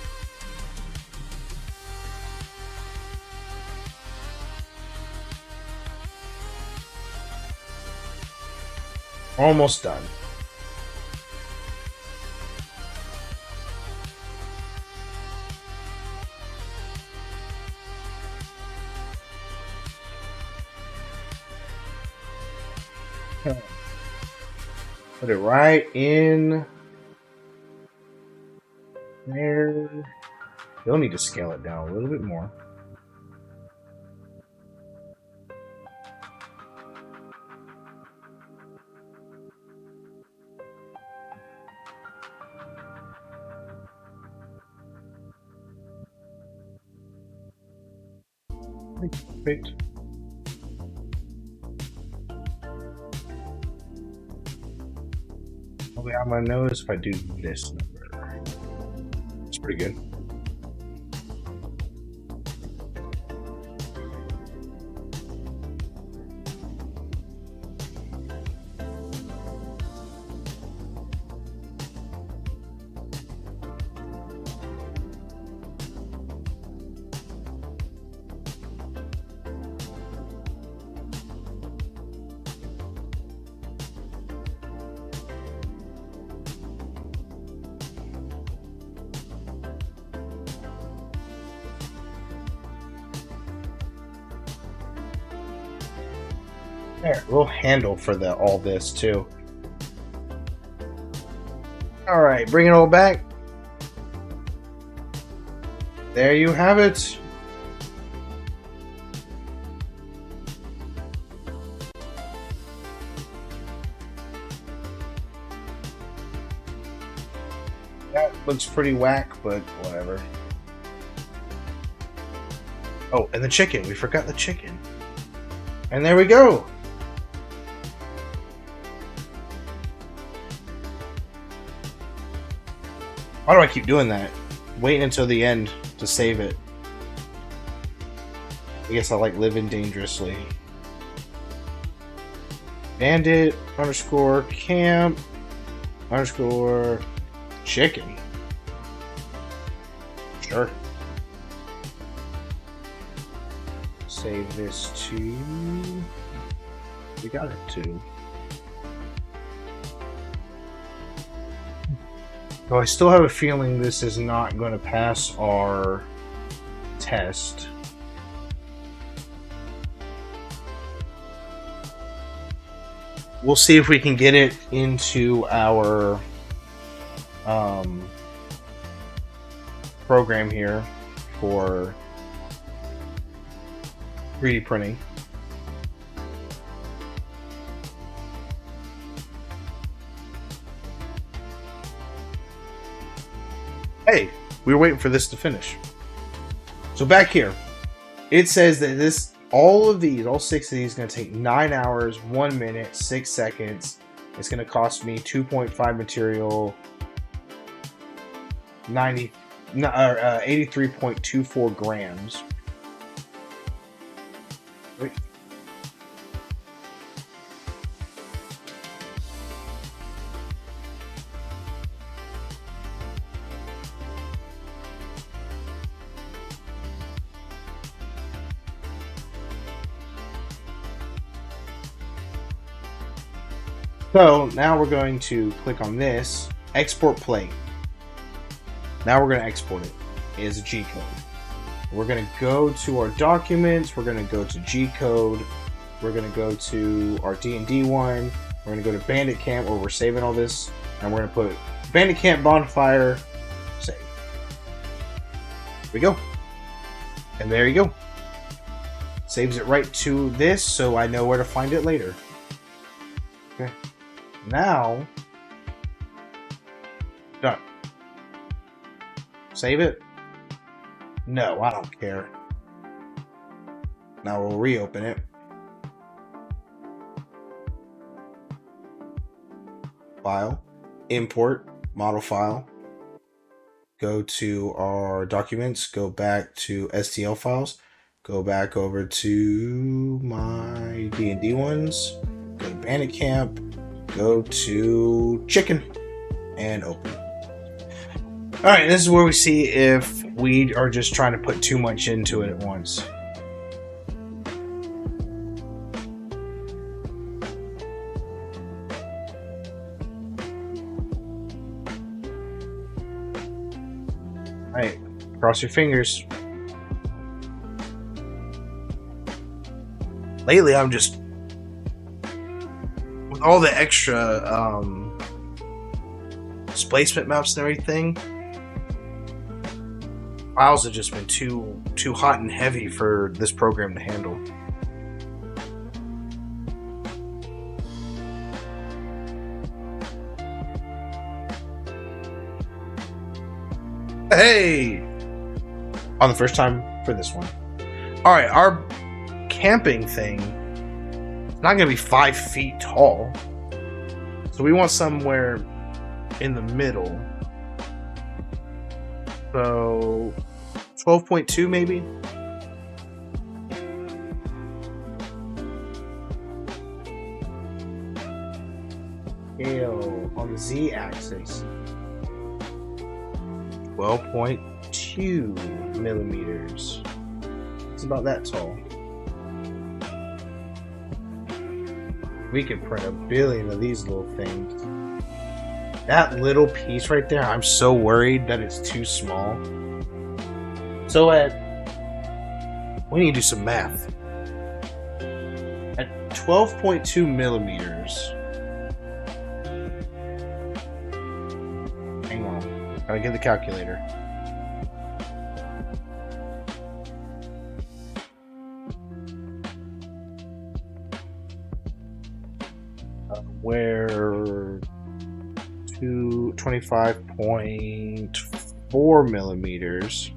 Almost done. Put it right in there. You'll need to scale it down a little bit more. Perfect. Okay, I'm gonna notice if I do this number. It's pretty good. There, a little handle for all this too. All right, bring it all back. There you have it. That looks pretty whack, but whatever. Oh, and the chicken. We forgot the chicken. And there we go. Why do I keep doing that? Waiting until the end to save it. I guess I like living dangerously. Bandit _camp _chicken. Sure. Save this to... We got it to... So I still have a feeling this is not going to pass our test. We'll see if we can get it into our program here for 3D printing. Hey, we were waiting for this to finish. So back here, it says that all 6 of these, is going to take 9 hours, 1 minute, 6 seconds. It's going to cost me 2.5 material, 83.24 grams. Wait. So now we're going to click on this, export plate. Now we're going to export it as a G code. We're going to go to our documents. We're going to go to G code. We're going to go to our D&D one. We're going to go to Bandit Camp where we're saving all this. And we're going to put Bandit Camp bonfire save. There we go. And there you go. Saves it right to this so I know where to find it later. Okay. Now, done. Save it? No, I don't care. Now we'll reopen it. File, import, model file. Go to our documents, go back to STL files, go back over to my D&D ones, go to Bandit Camp, go to chicken, and open. Alright, this is where we see if we are just trying to put too much into it at once. Alright, cross your fingers. Lately, I'm just... with all the extra displacement maps and everything, files have just been too hot and heavy for this program to handle. Hey! On the first time for this one. Alright, our camping thing is not going to be 5 feet tall. So we want somewhere in the middle. So 12.2 maybe? Scale on the z-axis. 12.2 millimeters. It's about that tall. We could print a billion of these little things. That little piece right there, I'm so worried that it's too small. So we need to do some math. At 12.2 millimeters. Hang on. Gotta get the calculator. Where 25.4 millimeters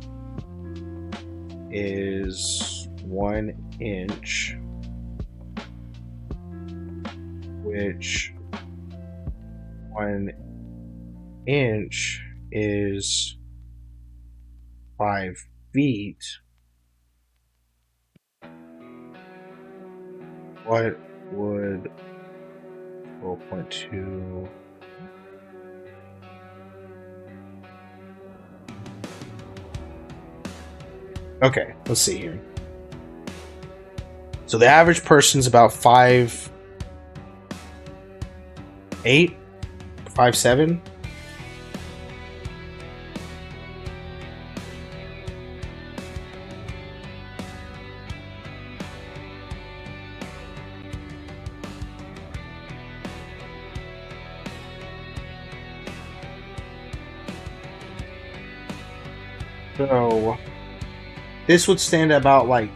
is 1 inch, which 1 inch is 5 feet. What would 12.2 Okay, let's see here. So the average person's about 5'8", 5'7". So this would stand at about like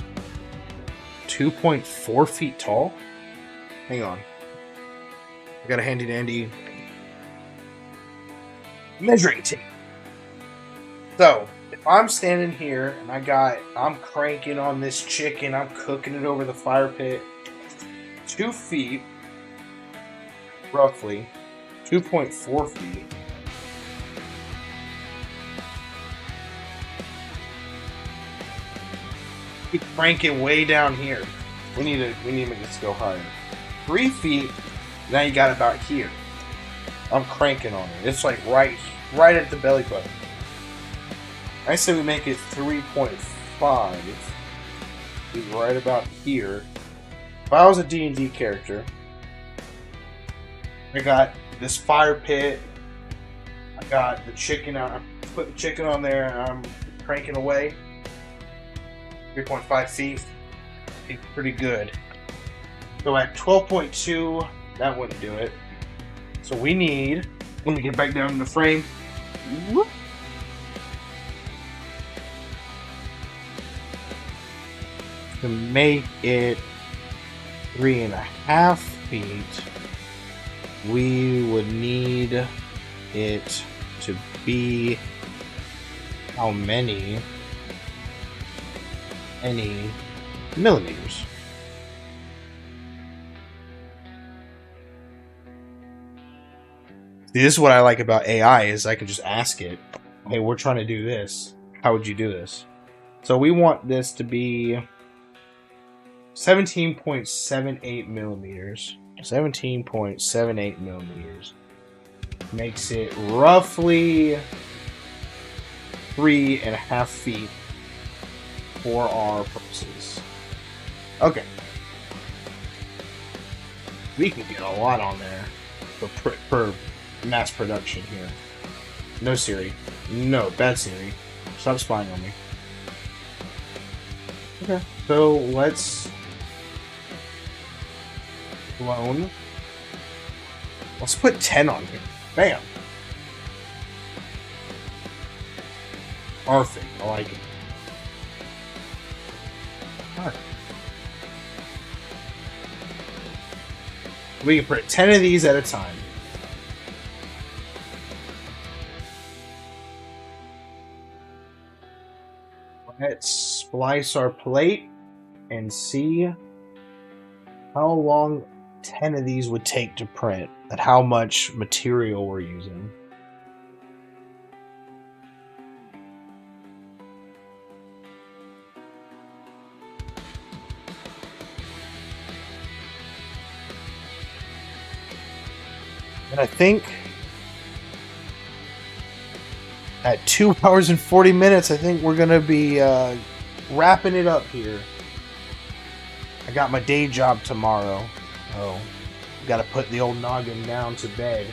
2.4 feet tall. Hang on. I got a handy dandy measuring tape. So if I'm standing here and I'm cranking on this chicken, I'm cooking it over the fire pit, 2 feet, roughly 2.4 feet. Keep cranking way down here. We need to make this go higher. 3 feet. Now you got about here. I'm cranking on it. It's like right at the belly button. I say we make it 3.5. Be right about here. If I was a D&D character, I got this fire pit. I got the chicken out. I put the chicken on there and I'm cranking away. 3.5 feet. Pretty good. So at 12.2, that wouldn't do it. So we need, let me get back down in the frame. Whoop. To make it 3.5 feet, we would need it to be how many millimeters? See, this is what I like about AI is I can just ask it, hey, we're trying to do this. How would you do this? So we want this to be 17.78 millimeters. 17.78 millimeters makes it roughly 3.5 feet for our purposes. Okay. We can get a lot on there for mass production here. No Siri. No, bad Siri. Stop spying on me. Okay. So let's clone. Let's put 10 on here. Bam. Perfect. I like it. Alright. We can put 10 of these at a time. Let's splice our plate and see how long 10 of these would take to print and how much material we're using. And I think at 2 hours and 40 minutes, I think we're going to be wrapping it up here. I got my day job tomorrow. Oh, got to put the old noggin down to bed.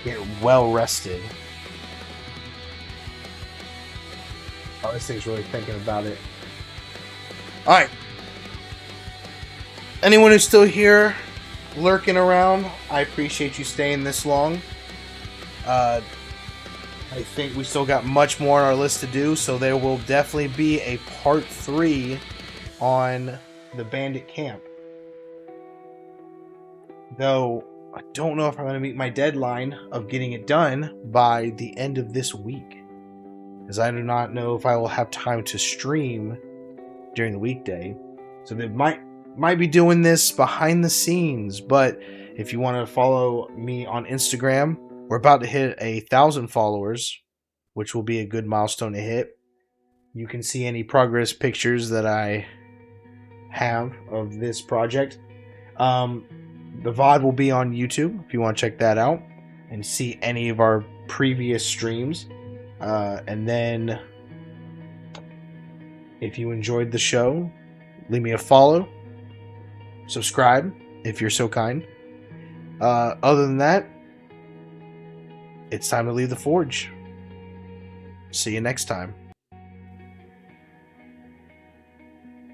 Get well rested. Oh, this thing's really thinking about it. Alright. Anyone who's still here, lurking around, I appreciate you staying this long. I think we still got much more on our list to do, so there will definitely be a part 3 on the Bandit Camp. Though, I don't know if I'm going to meet my deadline of getting it done by the end of this week. As I do not know if I will have time to stream during the weekday. So they might be doing this behind the scenes, but if you want to follow me on Instagram, we're about to hit 1,000 followers, which will be a good milestone to hit. You can see any progress pictures that I have of this project. The VOD will be on YouTube if you want to check that out and see any of our previous streams. And then if you enjoyed the show, leave me a follow. Subscribe if you're so kind. Other than that, it's time to leave the forge. See you next time.